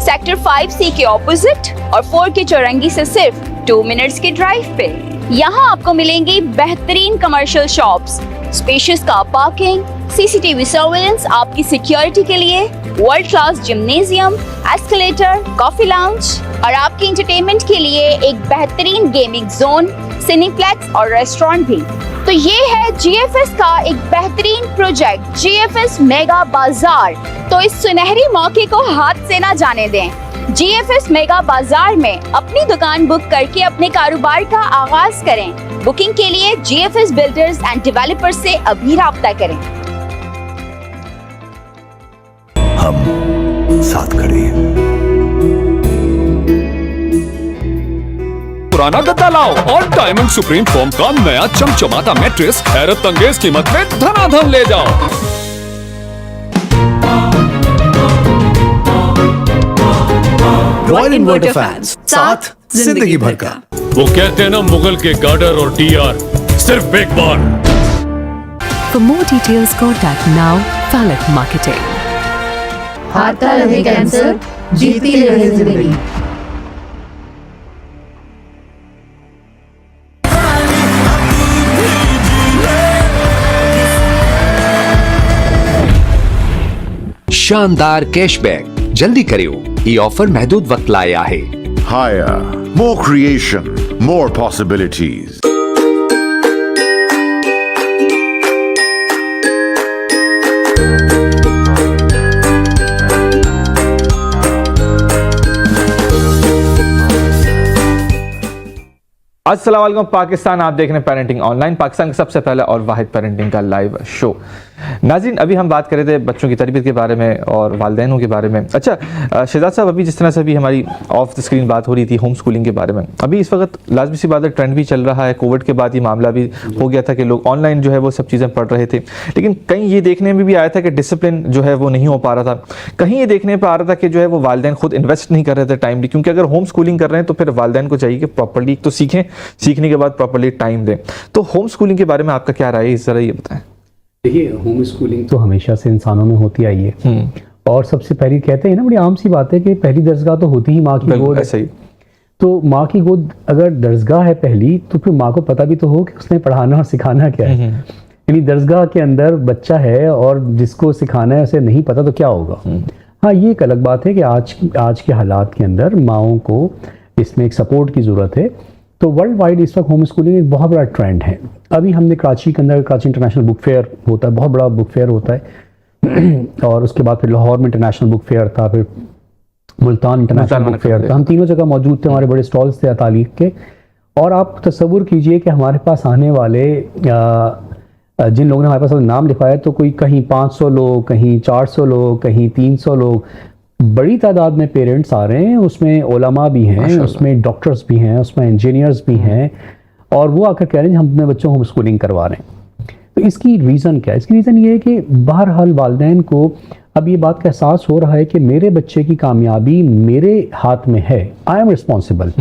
सेक्टर 5C के ऑपोजिट और 4 के चौरंगी से सिर्फ 2 मिनट्स के ड्राइव पे। यहाँ आपको मिलेंगी बेहतरीन commercial shops, spacious car parking, CCTV surveillance आपकी सिक्योरिटी के लिए, world class gymnasium, escalator, coffee lounge और आपके एंटरटेनमेंट के लिए एक बेहतरीन गेमिंग जोन, सिनेप्लेक्स और रेस्टोरेंट भी। तो ये है GFS का एक बेहतरीन प्रोजेक्ट, GFS मेगा बाजार। तो इस सुनहरी मौके को हाथ से ना जाने दें। GFS मेगा बाजार में अपनी दुकान बुक करके अपने कारोबार का आगाज करें। बुकिंग के लिए GFS बिल्डर्स एंड डेवलपर्स से अभी राब्ता करें।
हम साथ खड़े हैं।
पुराना गद्दा लाओ और डायमंड सुप्रीम फोम का नया चमचमाता मैट्रेस हैरत अंगेज कीमत में धनाधन ले जाओ।
रॉयल इन्वर्टर फैंस, साथ जिंदगी भर का।
वो कहते हैं ना, मुगल के गार्डर और टीआर सिर्फ एक बार।
For more details, contact now Falak Marketing.
हारता रहे कैंसर, जीती रहे जिंदगी।
शानदार कैशबैक जल्दी करियो, ये ऑफर महदूद वक्त लाया है।
Higher, more creation, more possibilities.
अस्सलाम वालेकुम पाकिस्तान, आप देख रहे हैं पेरेंटिंग ऑनलाइन, पाकिस्तान का सबसे पहला और वाहिद पेरेंटिंग का लाइव शो। नाज़रीन अभी हम बात कर रहे थे बच्चों की तरबियत के बारे में और वालिदैनों के बारे में। अच्छा शहजाद साहब, अभी जिस तरह से अभी हमारी ऑफ द स्क्रीन बात हो रही थी होम स्कूलिंग के बारे में, अभी इस वक्त लाजमी सी बात है ट्रेंड भी चल रहा है। कोविड के बाद ये मामला भी हो गया था कि लोग ऑनलाइन जो है वो सब चीज़ें पढ़ रहे थे, लेकिन कहीं ये देखने में भी आया था कि डिसिप्लिन जो है वो नहीं हो पा रहा था। कहीं ये देखने पर आ रहा था कि जो है वो वालिदैन खुद इन्वेस्ट नहीं कर रहे थे टाइमली, क्योंकि अगर होम स्कूलिंग कर रहे हैं तो फिर वालिदैन को चाहिए कि प्रॉपर्ली तो सीखें, सीखने के बाद प्रॉपर्ली टाइम दें। तो होम स्कूलिंग के बारे में आपका क्या राय है, ज़रा ये बताएं।
देखिए होम स्कूलिंग तो हमेशा से इंसानों में होती आई है, और सबसे पहली कहते हैं ना, बड़ी आम सी बात है कि पहली दरसगाह तो होती ही माँ की गोद।
ऐसा ही,
तो माँ की गोद अगर दरसगाह है पहली, तो फिर माँ को पता भी तो हो कि उसने पढ़ाना और सिखाना क्या है। यानी दरसगाह के अंदर बच्चा है और जिसको सिखाना है उसे नहीं पता, तो क्या होगा। हाँ, ये एक अलग बात है कि आज के हालात के अंदर माओं को इसमें एक सपोर्ट की ज़रूरत है। तो वर्ल्ड वाइड इस वक्त होम स्कूलिंग एक बहुत बड़ा ट्रेंड है। अभी हमने कराची के अंदर, कराची इंटरनेशनल बुक फेयर होता है, बहुत बड़ा बुक फेयर होता है और उसके बाद फिर लाहौर में इंटरनेशनल बुक फेयर था, फिर मुल्तान इंटरनेशनल बुक फेयर था। हम तीनों जगह मौजूद थे, हमारे बड़े स्टॉल्स थे तालीफ के। और आप तसव्वुर कीजिए कि हमारे पास आने वाले जिन लोगों ने हमारे पास नाम लिखवाया, तो कोई कहीं 500 लोग, कहीं 400 लोग, कहीं 300 लोग, बड़ी तादाद में पेरेंट्स आ रहे हैं। उसमें उलमा भी हैं, उसमें डॉक्टर्स भी हैं, उसमें इंजीनियर्स भी हैं, और वो आकर कह रहे हैं हम अपने बच्चों को होम स्कूलिंग करवा रहे हैं। तो इसकी रीज़न क्या है? इसकी रीज़न ये है कि बहरहाल वालिदैन को अब ये बात का एहसास हो रहा है कि मेरे बच्चे की कामयाबी मेरे हाथ में है, आई एम रिस्पॉन्सिबल।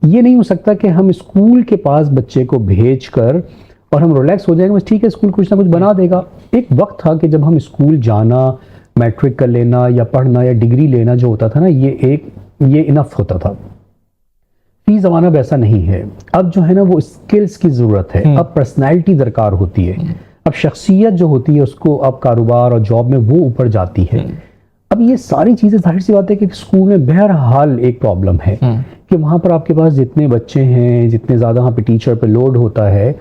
ये नहीं हो सकता कि हम स्कूल के पास बच्चे को भेज कर और हम रिलैक्स हो जाएंगे, बस ठीक है स्कूल कुछ ना कुछ बना देगा। एक वक्त था कि जब हम स्कूल जाना, मैट्रिक कर लेना या पढ़ना या डिग्री लेना जो होता था ना, ये इनफ होता था। फी ज़माना वैसा नहीं है। अब जो है ना वो स्किल्स की ज़रूरत है, अब पर्सनैलिटी दरकार होती है, अब शख्सियत जो होती है उसको अब कारोबार और जॉब में वो ऊपर जाती है। अब ये सारी चीज़ें, जाहिर सी बात है कि स्कूल में बहरहाल एक प्रॉब्लम है कि वहाँ पर आपके पास जितने बच्चे हैं, जितने ज़्यादा वहाँ पे टीचर पे लोड होता है,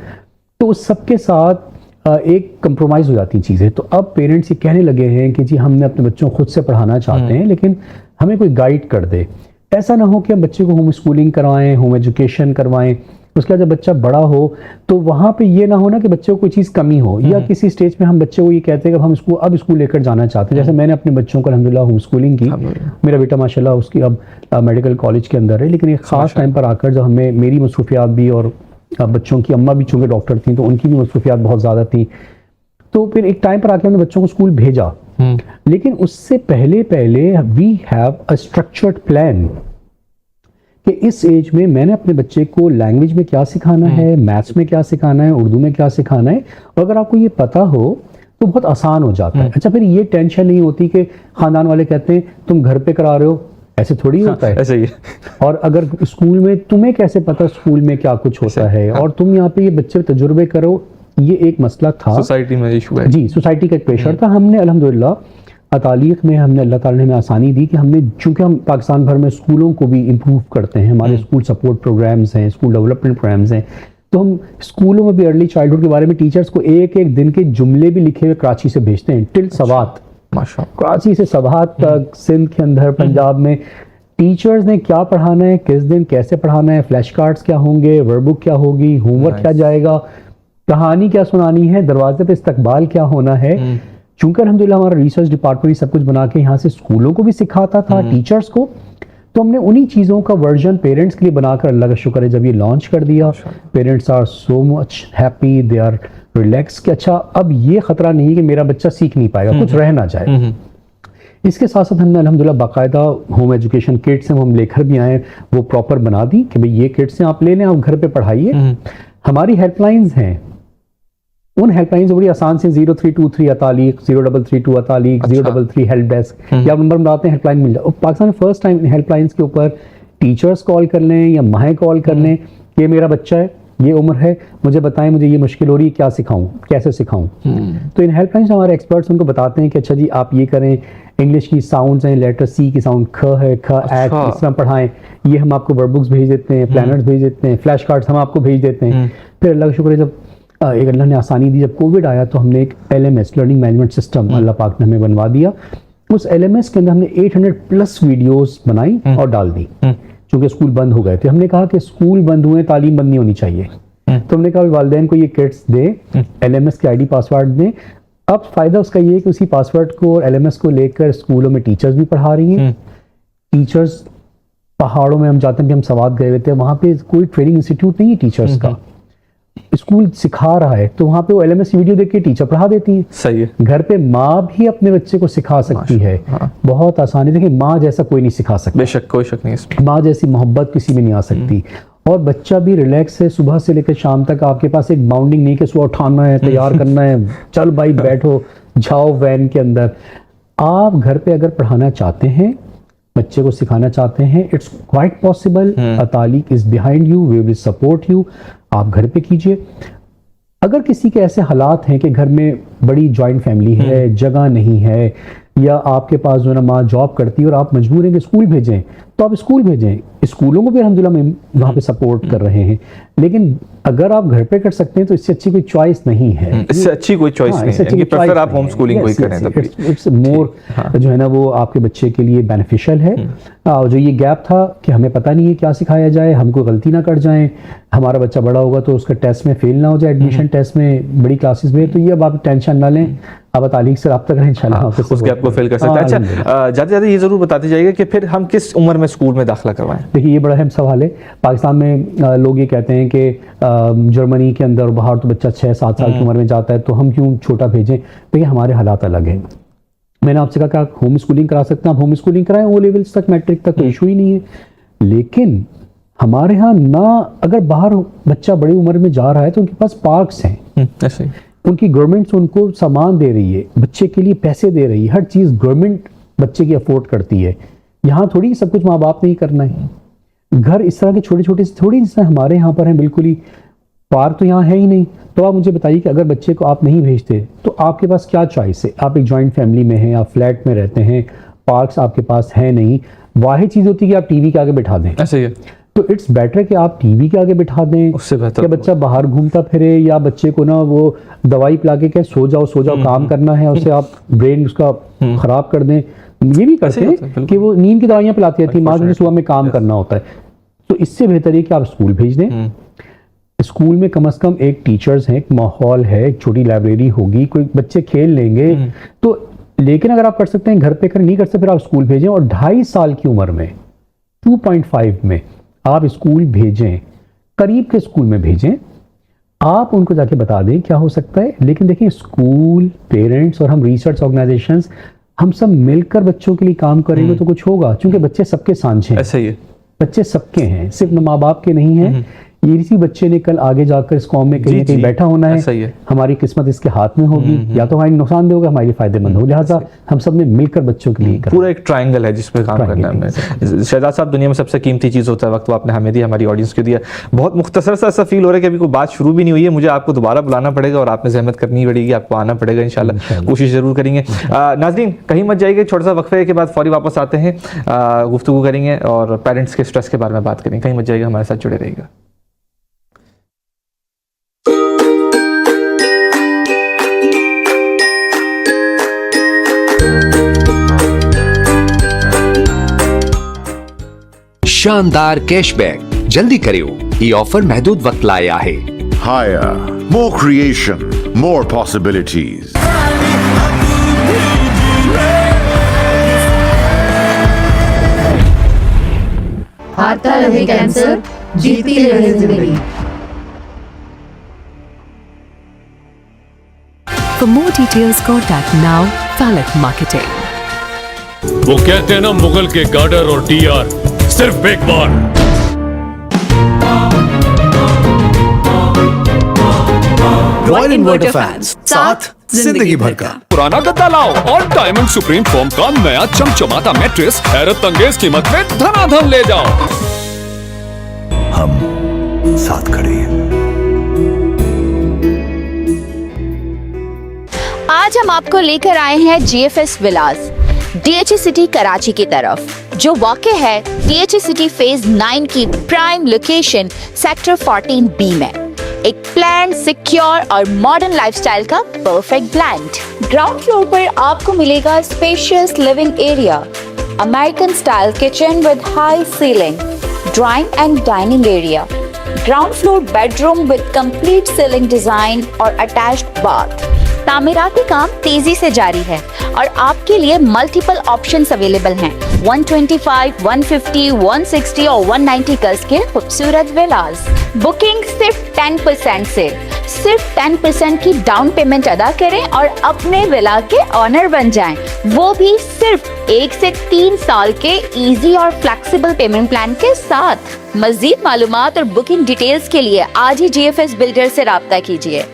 तो उस सबके साथ एक कंप्रोमाइज़ हो जाती चीज़ें। तो अब पेरेंट्स ये कहने लगे हैं कि जी हमने अपने बच्चों को खुद से पढ़ाना चाहते हैं, लेकिन हमें कोई गाइड कर दे। ऐसा ना हो कि हम बच्चे को होम स्कूलिंग करवाएं, होम एजुकेशन करवाएं, उसके बाद जब बच्चा बड़ा हो तो वहाँ पे ये ना हो ना कि बच्चे को कोई चीज़ कमी हो, या किसी स्टेज पे हम बच्चे को ये कहते हैं कि हम इसको अब स्कूल लेकर जाना चाहते हैं। जैसे मैंने अपने बच्चों को अल्हम्दुलिल्लाह होम स्कूलिंग की, मेरा बेटा माशाल्लाह उसकी अब मेडिकल कॉलेज के अंदर है, लेकिन एक ख़ास टाइम पर आकर जब हमें मेरी मसरूफियात भी और बच्चों की अम्मा भी चूँकि डॉक्टर थी तो उनकी भी मसरूफियात बहुत ज़्यादा थी, तो फिर एक टाइम पर आकर हमने बच्चों को स्कूल भेजा। लेकिन उससे पहले we have a structured plan कि इस एज में मैंने अपने बच्चे को लैंग्वेज में क्या सिखाना है, मैथ्स में क्या सिखाना है, उर्दू में क्या सिखाना है। और अगर आपको ये पता हो तो बहुत आसान हो जाता है। अच्छा, फिर ये टेंशन नहीं होती कि खानदान वाले कहते हैं तुम घर पे करा रहे हो, ऐसे थोड़ी होता है।
ऐसे ही है।
और अगर स्कूल में तुम्हें कैसे पता स्कूल में क्या कुछ होता है, और तुम यहाँ पे ये बच्चे तजुर्बे करो, ये एक मसला था।
सोसाइटी में इशू है।
जी, सोसाइटी का एक प्रेशर था। हमने अल्हम्दुलिल्लाह तालीक़ में हमने अल्लाह ताला ने हमें आसानी दी कि हमने, चूँकि हम पाकिस्तान भर में स्कूलों को भी इम्प्रूव करते हैं, हमारे स्कूल सपोर्ट प्रोग्राम्स हैं, स्कूल डेवलपमेंट प्रोग्राम्स हैं, तो हम स्कूलों में भी अर्ली चाइल्डहुड के बारे में टीचर्स को एक दिन के जुमले भी लिखे हुए कराची से भेजते हैं, टिल सवात। कराची से सवात तक, सिंध के अंदर, पंजाब में टीचर्स ने क्या पढ़ाना है, किस दिन कैसे पढ़ाना है, फ्लैश कार्ड्स क्या होंगे, वर्कबुक क्या होगी, होमवर्क क्या जाएगा, कहानी क्या सुनानी है, दरवाजे पे इस्तकबाल क्या होना है। चूंकि अल्हम्दुलिल्लाह हमारा रिसर्च डिपार्टमेंट सब कुछ बना के यहाँ से स्कूलों को भी सिखाता था, टीचर्स को, तो हमने उन्हीं चीज़ों का वर्जन पेरेंट्स के लिए बनाकर, अल्लाह का शुक्र है, जब ये लॉन्च कर दिया, parents are so much happy, they are relax कि अच्छा अब ये खतरा नहीं कि मेरा बच्चा सीख नहीं पाएगा, कुछ रह ना जाए। इसके साथ साथ हमने अल्हम्दुलिल्लाह बाकायदा होम एजुकेशन किट्स हम लेकर भी आए, वो प्रॉपर बना दी कि भाई ये किट्स हैं, आप ले लें, आप घर पे पढ़ाइए। हमारी हेल्पलाइंस हैं, उन हेल्पलाइन बड़ी आसान से 0323 अतालीक, 0332 अतालीक, 033 हेल्प डेस्क, या नंबर बनाते हैं हेल्पलाइन मिल जाए। पाकिस्तान में फर्स्ट टाइम हेल्पलाइंस के ऊपर टीचर्स कॉल कर लें या माहें कॉल कर लें, ये मेरा बच्चा है, ये उम्र है, मुझे बताएं, मुझे ये मुश्किल हो रही है, क्या सिखाऊं, कैसे सिखाऊं। तो इन हेल्पलाइन से हमारे एक्सपर्ट्स उनको बताते हैं कि अच्छा जी आप ये करें, इंग्लिश की साउंड्स हैं, लेटर सी की साउंड ख है, ख एच, इस तरह पढ़ाएं, ये हम आपको वर्कबुक्स भेज देते हैं, प्लानर्स भेज देते हैं, फ्लैश कार्ड्स हम आपको भेज देते हैं। फिर अल्लाह का शुक्र है, जब एक अल्लाह ने आसानी दी, जब कोविड आया तो हमने एक LMS लर्निंग मैनेजमेंट सिस्टम अल्लाह पाक ने हमें बनवा दिया। उस LMS के अंदर हमने 800+ वीडियोस बनाई और डाल दी, क्योंकि स्कूल बंद हो गए थे। हमने कहा कि स्कूल बंद हुए, तालीम बंद नहीं होनी चाहिए, तो हमने कहा वालिदैन को ये किट्स दें, LMS के ID पासवर्ड दें। अब फ़ायदा उसका ये है कि उसी पासवर्ड को और LMS को लेकर स्कूलों में टीचर्स भी पढ़ा रही हैं। टीचर्स, पहाड़ों में हम जाते हैं, हम सवात गए हुए थे, वहाँ पे कोई ट्रेनिंग इंस्टीट्यूट नहीं है टीचर्स का, स्कूल सिखा रहा है, तो वहाँ पे वो LMS वीडियो देख के टीचर पढ़ा देती है।
सही है।
घर पे माँ भी अपने बच्चे को सिखा सकती है, बहुत आसानी। देखिए माँ जैसा कोई नहीं सिखा सकता,
बेशक, कोई शक नहीं इसमें।
माँ जैसी मोहब्बत किसी में नहीं आ सकती। और बच्चा भी रिलैक्स है, सुबह से लेकर शाम तक आपके पास एक बाउंडिंग नहीं कि सुबह उठाना है, तैयार करना है, चल भाई बैठो, जाओ वैन के अंदर। आप घर पे अगर पढ़ाना चाहते हैं, बच्चे को सिखाना चाहते हैं, इट्स क्वाइट पॉसिबल। तालीक is behind you, we will support you. आप घर पे कीजिए। अगर किसी के ऐसे हालात हैं कि घर में बड़ी जॉइंट फैमिली है, जगह नहीं है, या आपके पास जो है ना माँ जॉब करती है और आप मजबूर हैं कि स्कूल भेजें, तो आप स्कूल भेजें। स्कूलों को भी अल्हम्दुलिल्लाह हम वहाँ पे सपोर्ट कर रहे हैं, लेकिन अगर आप घर पे कर सकते हैं तो इससे अच्छी कोई चॉइस नहीं है।
इससे अच्छी कोई चॉइस नहीं है कि प्रेफर आप होम स्कूलिंग कोई करें तब भी।
इट्स मोर जो है ना वो आपके बच्चे के लिए बेनिफिशियल है। जो ये गैप था कि हमें पता नहीं है क्या सिखाया जाए, हम कोई गलती ना कर जाएं, हमारा बच्चा बड़ा होगा तो उसका टेस्ट में फेल ना हो जाए, एडमिशन टेस्ट में बड़ी क्लासेस में, तो ये अब आप टेंशन ना लें, आप तालीक से रब्ता करें इंशाल्लाह।
उस गैप को फिल कर सकते हैं। अच्छा, ज़्यादा ज़्यादा ये ज़रूर बताते जाइएगा कि फिर हम किस उम्र में स्कूल में दाखिला करवाएं?
देखिए ये बड़ा अहम सवाल है। पाकिस्तान में लोग ये कहते हैं कि जर्मनी के अंदर बाहर तो बच्चा 6-7 साल की उम्र में जाता है, तो हम क्यों छोटा भेजें? देखिए हमारे हालात अलग हैं। मैंने आपसे कहा कि आप होम स्कूलिंग करा सकते हैं, आप होम स्कूलिंग कराएं, ओ लेवल्स तक, मैट्रिक तक, कोई इशू ही नहीं है। लेकिन हमारे यहाँ ना, अगर बाहर बच्चा बड़ी उम्र में जा रहा है तो उनके पास पार्क्स हैं,
ऐसे ही
उनकी गवर्नमेंट उनको सामान दे रही है, बच्चे के लिए पैसे दे रही है, हर चीज़ गवर्नमेंट बच्चे की अफोर्ड करती है। यहाँ थोड़ी सब कुछ माँ बाप ने ही करना है। घर इस तरह के छोटे छोटे थोड़ी जिस तरह हमारे यहाँ पर हैं, बिल्कुल ही पार्क तो यहाँ है ही नहीं। तो आप मुझे बताइए कि अगर बच्चे को आप नहीं भेजते तो आपके पास क्या चॉइस है? आप एक जॉइंट फैमिली में हैं, आप फ्लैट में रहते हैं, पार्क्स आपके पास है नहीं, वाहिद चीज़ होती है कि आप टीवी के आगे बिठा दें।
ऐसे ही
तो इट्स बेटर कि आप टीवी के आगे बिठा दें,
उससे बेहतर
कि बच्चा बाहर घूमता फिरे, या बच्चे को ना वो दवाई पिला के कहे सो जाओ काम करना है, उससे आप ब्रेन उसका खराब कर दें। ये भी करते हैं कि वो नींद की दवाइयाँ पिलाती रहती है, माँ को सुबह में काम करना होता है। तो इससे बेहतर है कि आप स्कूल भेज दें। स्कूल में कम से कम एक टीचर्स हैं, एक माहौल है, एक छोटी लाइब्रेरी होगी, कोई बच्चे खेल लेंगे तो। लेकिन अगर आप कर सकते हैं घर पे कर, नहीं कर सकते फिर आप स्कूल भेजें। और 2.5 साल की उम्र में 2.5 में आप स्कूल भेजें, करीब के स्कूल में भेजें, आप उनको जाके बता दें क्या हो सकता है। लेकिन देखिए स्कूल, पेरेंट्स और हम रिसर्च ऑर्गेनाइजेशंस, हम सब मिलकर बच्चों के लिए काम करेंगे तो कुछ होगा, क्योंकि बच्चे सबके साझे हैं।
ऐसे ही है,
बच्चे सबके हैं, सिर्फ माँ बाप के नहीं हैं। ये इसी बच्चे ने कल आगे जाकर इस कौम में कहीं ना कहीं बैठा होना है, हमारी किस्मत इसके हाथ में होगी, या तो हमारी नुकसान होगा, हमारे फायदेमंद हो। लिहाजा हम सब ने मिलकर बच्चों के लिए
पूरा एक ट्रायंगल है जिसपे काम करना है। शहजाद साहब, दुनिया में सबसे कीमती चीज़ होता है वक्त, वो आपने हमें दिया, हमारी ऑडियंस को दिया। बहुत मुख्तसर सा ऐसा फील हो रहा है कि अभी कोई बात शुरू भी नहीं हुई है, मुझे आपको दोबारा बुलाना पड़ेगा और आपने जहमत करनी पड़ेगी, आपको आना पड़ेगा इंशाल्लाह, कोशिश जरूर करेंगे। नाज़रीन कहीं मत जाइए, छोटा सा वक्फे के बाद फौरी वापस आते हैं, गुफ्तगू करेंगे और पेरेंट्स के स्ट्रेस के बारे में बात करेंगे। कहीं मत जाइएगा, हमारे साथ जुड़े रहिएगा।
शानदार कैशबैक जल्दी करियो, ये ऑफर महदूद वक्त लाया है।
Higher, more creation, more possibilities.
हारता रहे कैंसर, जीती रहे जिंदगी।
For more details, contact now Falak Marketing.
वो कहते हैं ना, मुगल के गार्डर और डीआर सिर्फ एक बार।
रॉयल इन्वर्टर फैंस, साथ जिंदगी भर का।
पुराना गद्दा लाओ और डायमंड सुप्रीम फोम का नया चमचमाता मैट्रेस हैरत अंगेज कीमत में धनाधन ले जाओ।
हम साथ खड़े हैं।
आज हम आपको लेकर आए हैं GFS विलास, DHA सिटी कराची की तरफ, जो वाक़ है DHA सिटी फेज 9 की प्राइम लोकेशन सेक्टर 14B में। एक प्लान, सिक्योर और मॉडर्न लाइफस्टाइल का परफेक्ट ब्लेंड। ग्राउंड फ्लोर पर आपको मिलेगा spacious living area, American style kitchen with high ceiling, drawing and dining area, ground floor bedroom with complete ceiling design और अटैच्ड बाथ। तामीराती काम तेजी से जारी है और आपके लिए मल्टीपल ऑप्शंस अवेलेबल हैं। 125, 150, 160 और 190 गज के खूबसूरत विलास। बुकिंग सिर्फ 10% से, सिर्फ 10% की डाउन पेमेंट अदा करें और अपने विला के ऑनर बन जाएं, वो भी सिर्फ 1 से 3 साल के इजी और फ्लेक्सिबल पेमेंट प्लान के साथ। मजीद मालूमात और बुकिंग डिटेल्स के लिए आज ही GFS बिल्डर से राब्ता कीजिए।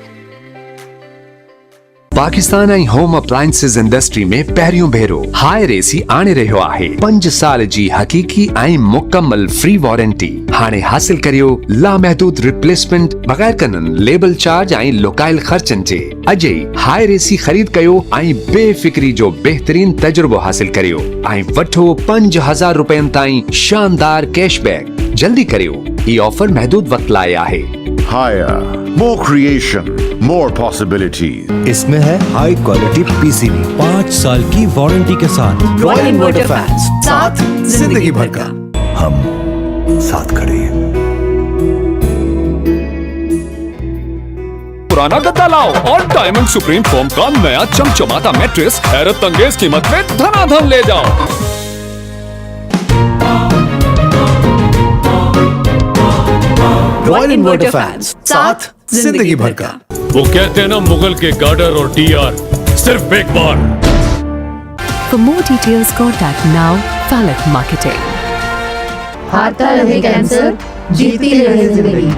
पाकिस्तान ऐं होम अप्लायंसिस इंडस्ट्री में पहिरियों भेरो हायर एसी आणे रहियो आहे। 5 साल जी हकीकी ऐं मुकम्मल फ्री वारंटी हाणे हासिल करियो लामहदूद रिप्लेसमेंट बगैर कनन लेबल चार्ज ऐं लुकायल खर्चन जे। अजय हायर एसी खरीद कयो ऐं बेफिक्री जो बेहतरीन तजुर्बो हासिल करियो ऐं वठो 5000 रुपयनि ताईं शानदार कैशबैक। जल्दी करियो, ये ऑफर महदूद वक्त लाए आहे।
Higher, more creation, more possibilities.
इसमें है हाई क्वालिटी पीसीबी 5 साल की वारंटी के साथ।
रॉयल इन्वर्टर फैंस, साथ जिंदगी भर का।
हम साथ खड़े हैं।
पुराना गद्दा लाओ और डायमंड सुप्रीम फोम का नया चमचमाता मैट्रेस हैरत अंगेज कीमत में धनाधन ले जाओ।
रॉयल इन्वर्टर फैंस, साथ जिंदगी भर का।
वो कहते हैं ना, मुगल के गार्डर और टीआर सिर्फ एक बार।
For more details, contact now Falak Marketing.
हारता रहे कैंसर, जीती रहे जिंदगी।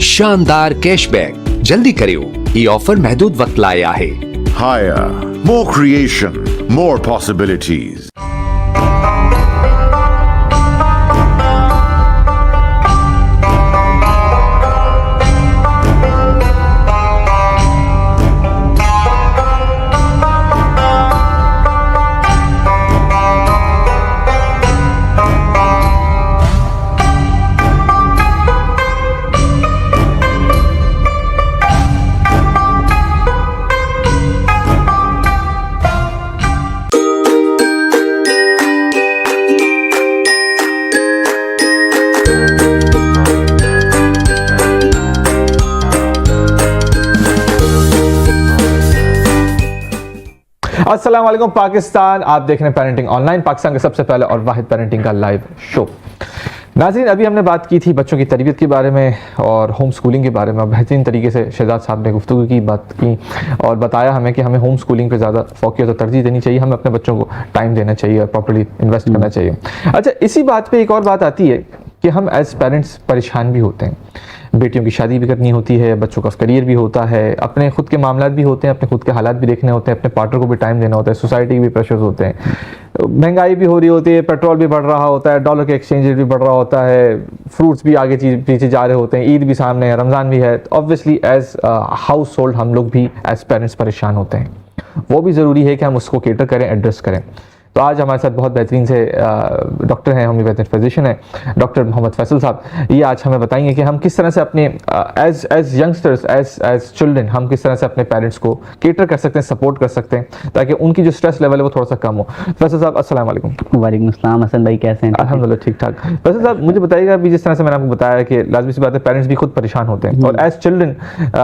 शानदार कैशबैक। जल्दी करियो, ये ऑफर महदूद वक्त लाए आहे।
Higher, more creation, more possibilities.
अस्सलाम वालेकुम पाकिस्तान, आप देख रहे हैं पेरेंटिंग ऑनलाइन, पाकिस्तान का सबसे पहला और वाहिद पेरेंटिंग का लाइव शो। नाज़रीन, अभी हमने बात की थी बच्चों की तरबियत के बारे में और होम स्कूलिंग के बारे में। बेहतरीन तरीके से शहजाद साहब ने गुफ्तगू की, बात की और बताया हमें कि हमें होम स्कूलिंग पे ज़्यादा फोकस और तरजीह देनी चाहिए, हमें अपने बच्चों को टाइम देना चाहिए और प्रॉपर्ली इन्वेस्ट करना चाहिए। अच्छा, इसी बात पर एक और बात आती है कि हम एज पेरेंट्स परेशान भी होते हैं। बेटियों की शादी भी करनी होती है, बच्चों का करियर भी होता है, अपने खुद के मामलात भी होते हैं, अपने खुद के हालात भी देखने होते हैं, अपने पार्टनर को भी टाइम देना होता है, सोसाइटी के भी प्रेशर्स होते हैं, महंगाई भी हो रही होती है, पेट्रोल भी बढ़ रहा होता है, डॉलर के एक्सचेंज रेट भी बढ़ रहा होता है, फ्रूट्स भी आगे पीछे जा रहे होते हैं, ईद भी सामने है, रमज़ान भी है। तो ऑब्वियसली एज हाउस होल्ड हम लोग भी एज पेरेंट्स परेशान होते हैं। वो भी ज़रूरी है कि हम उसको केटर करें, एड्रेस करें। तो आज हमारे साथ बहुत बेहतरीन से डॉक्टर हैं, होम्योपैथिक फिजिशियन हैं, डॉक्टर मोहम्मद फैसल साहब। ये आज हमें बताएंगे कि हम किस तरह से अपने एज यंगस्टर्स, एज चिल्ड्रन, हम किस तरह से अपने पेरेंट्स को केटर कर सकते हैं, सपोर्ट कर सकते हैं, ताकि उनकी जो स्ट्रेस लेवल है वो थोड़ा सा कम हो। फैसल साहब अस्सलाम वालेकुम।
वालेकुम अस्सलाम। हसन भाई कैसे हैं?
अल्हम्दुलिल्लाह ठीक ठाक। फैसल साहब मुझे बताइएगा, अभी जिस तरह से मैंने आपको बताया कि लाजमी सी बात है, पेरेंट्स भी खुद परेशान होते हैं और एज चिल्ड्रन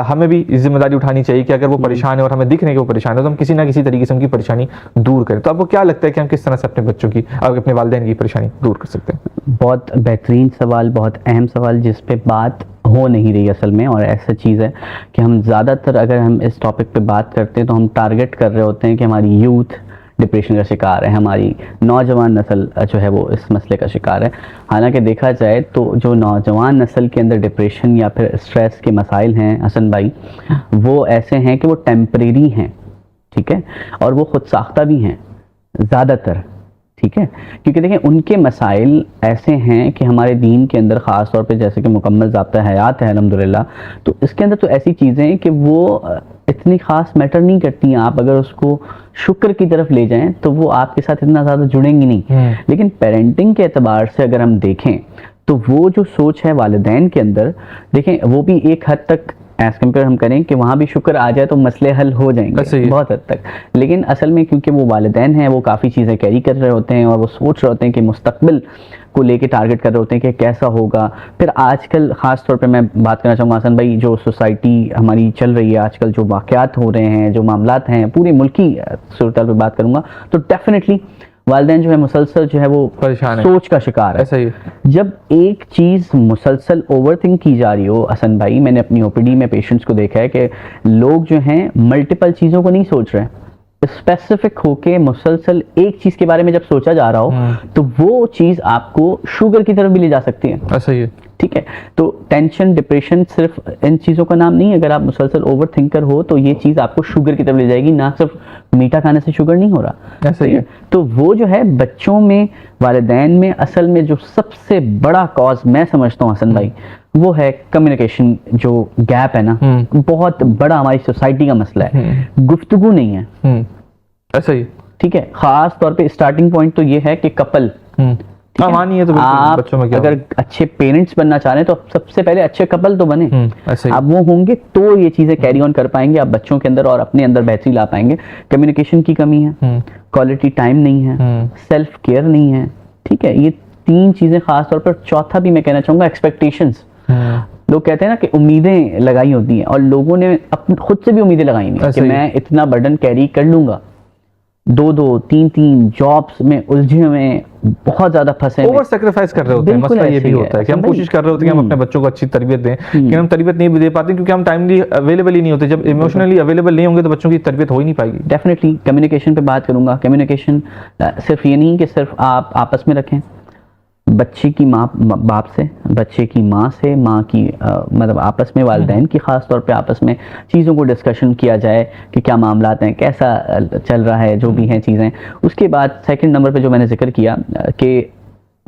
हमें भी जिम्मेदारी उठानी चाहिए कि अगर वो परेशान है और हमें दिख रहे हैं कि वो परेशान है, तो हम किसी ना किसी तरीके से उनकी परेशानी दूर करें। तो आपको क्या लगता है कि हम किस तरह से अपने बच्चों की, अपने वालिदैन की परेशानी दूर कर सकते हैं?
बहुत बेहतरीन सवाल, बहुत अहम सवाल, जिस पे बात हो नहीं रही असल में। और ऐसा चीज़ है कि हम ज़्यादातर अगर हम इस टॉपिक पे बात करते हैं तो हम टारगेट कर रहे होते हैं कि हमारी यूथ डिप्रेशन का शिकार है, हमारी नौजवान नस्ल जो है वो इस मसले का शिकार है। हालांकि देखा जाए तो जो नौजवान नस्ल के अंदर डिप्रेशन या फिर स्ट्रेस के मसाइल हैं हसन भाई, वो ऐसे हैं कि वो टेम्परेरी हैं, ठीक है, और वो खुद साख्ता भी हैं ज़्यादातर, ठीक है। क्योंकि देखें उनके मसाइल ऐसे हैं कि हमारे दीन के अंदर ख़ास तौर पे जैसे कि मुकम्मल ज़ाब्ता हयात है अल्हम्दुलिल्लाह, तो इसके अंदर तो ऐसी चीज़ें हैं कि वो इतनी ख़ास मैटर नहीं करती हैं। आप अगर उसको शुक्र की तरफ ले जाएं तो वो आपके साथ इतना ज़्यादा जुड़ेंगी नहीं। लेकिन पेरेंटिंग के एतबार से अगर हम देखें तो वो जो सोच है वालिदैन के अंदर, देखें वो भी एक हद तक एज कम्पेयर हम करें कि वहाँ भी शुक्र आ जाए तो मसले हल हो जाएंगे बहुत हद तक। लेकिन असल में क्योंकि वो वालिदैन हैं, वो काफ़ी चीज़ें कैरी कर रहे होते हैं और वो सोच रहे होते हैं कि मुस्तकबिल को लेके टारगेट कर रहे होते हैं कि कैसा होगा। फिर आजकल ख़ास तौर पे मैं बात करना चाहूँगा हसन भाई, जो सोसाइटी हमारी चल रही है आजकल, जो वाक़यात हो रहे हैं, जो मामलात हैं, पूरी मुल्की सूरत पे बात करूँगा, तो डेफिनेटली वालिदैन जो है मुसलसल जो है वो परेशान है, सोच का शिकार है। सही। जब एक चीज़ मुसलसल ओवरथिंक की जा रही हो हसन भाई, मैंने अपनी ओपीडी में पेशेंट्स को देखा है कि लोग जो हैं मल्टीपल चीज़ों को नहीं सोच रहे, स्पेसिफिक होके मुसलसल एक चीज के बारे में जब सोचा जा रहा हो तो वो चीज आपको शुगर की तरफ भी ले जा सकती है।
ऐसा ही है।
ठीक है, तो टेंशन, डिप्रेशन सिर्फ इन चीज़ों का नाम नहीं है। अगर आप मुसलसल ओवर थिंकर हो तो ये चीज़ आपको शुगर की तरफ ले जाएगी, ना सिर्फ मीठा खाने से शुगर नहीं हो रहा।
ऐसा ही है।
तो वो जो है बच्चों में, वालिदैन में असल में जो सबसे बड़ा कॉज मैं समझता हूँ हसन भाई, वो है कम्युनिकेशन जो गैप है ना, बहुत बड़ा हमारी सोसाइटी का मसला है। गुफ्तगू नहीं है।
ऐसा ही।
ठीक है, खास तौर पे स्टार्टिंग पॉइंट तो ये है कि कपल,
नहीं है तो
आप
बच्चों में क्या
अगर अच्छे पेरेंट्स बनना चाह रहे हैं तो सबसे पहले अच्छे कपल तो बने। आप वो होंगे तो ये चीजें कैरी ऑन कर पाएंगे, आप बच्चों के अंदर और अपने अंदर बेहतरी ला पाएंगे। कम्युनिकेशन की कमी है, क्वालिटी टाइम नहीं है, सेल्फ केयर नहीं है। ठीक है, ये 3 चीजें खास तौर पर। चौथा भी मैं कहना चाहूंगा एक्सपेक्टेशंस। लोग कहते हैं ना कि उम्मीदें लगाई होती हैं, और लोगों ने खुद से भी उम्मीदें लगाई नहीं कि मैं इतना बर्डन कैरी कर लूंगा। 2-2, 3-3 जॉब्स में उलझे हुए, बहुत ज्यादा फंसे,
ओवर सैक्रिफाइस कर रहे होते हैं। मसला ये भी होता है कि हम कोशिश कर रहे होते हैं कि हम अपने बच्चों को अच्छी तरबियत दें, लेकिन हम तरबियत नहीं दे पाते क्योंकि हम टाइमली अवेलेबल ही नहीं होते। जब इमोशनली अवेलेबल नहीं होंगे तो बच्चों की तरबियत हो ही नहीं पाएगी।
डेफिनेटली कम्युनिकेशन पे बात करूंगा। कम्युनिकेशन सिर्फ ये नहीं कि सिर्फ आप आपस में रखें, बच्चे की माँ बाप से, बच्चे की माँ से, माँ की मतलब आपस में, वालिदैन की खास तौर पे आपस में चीज़ों को डिस्कशन किया जाए कि क्या मामलात हैं, कैसा चल रहा है, जो भी हैं चीज़ें। उसके बाद सेकंड नंबर पे जो मैंने जिक्र किया कि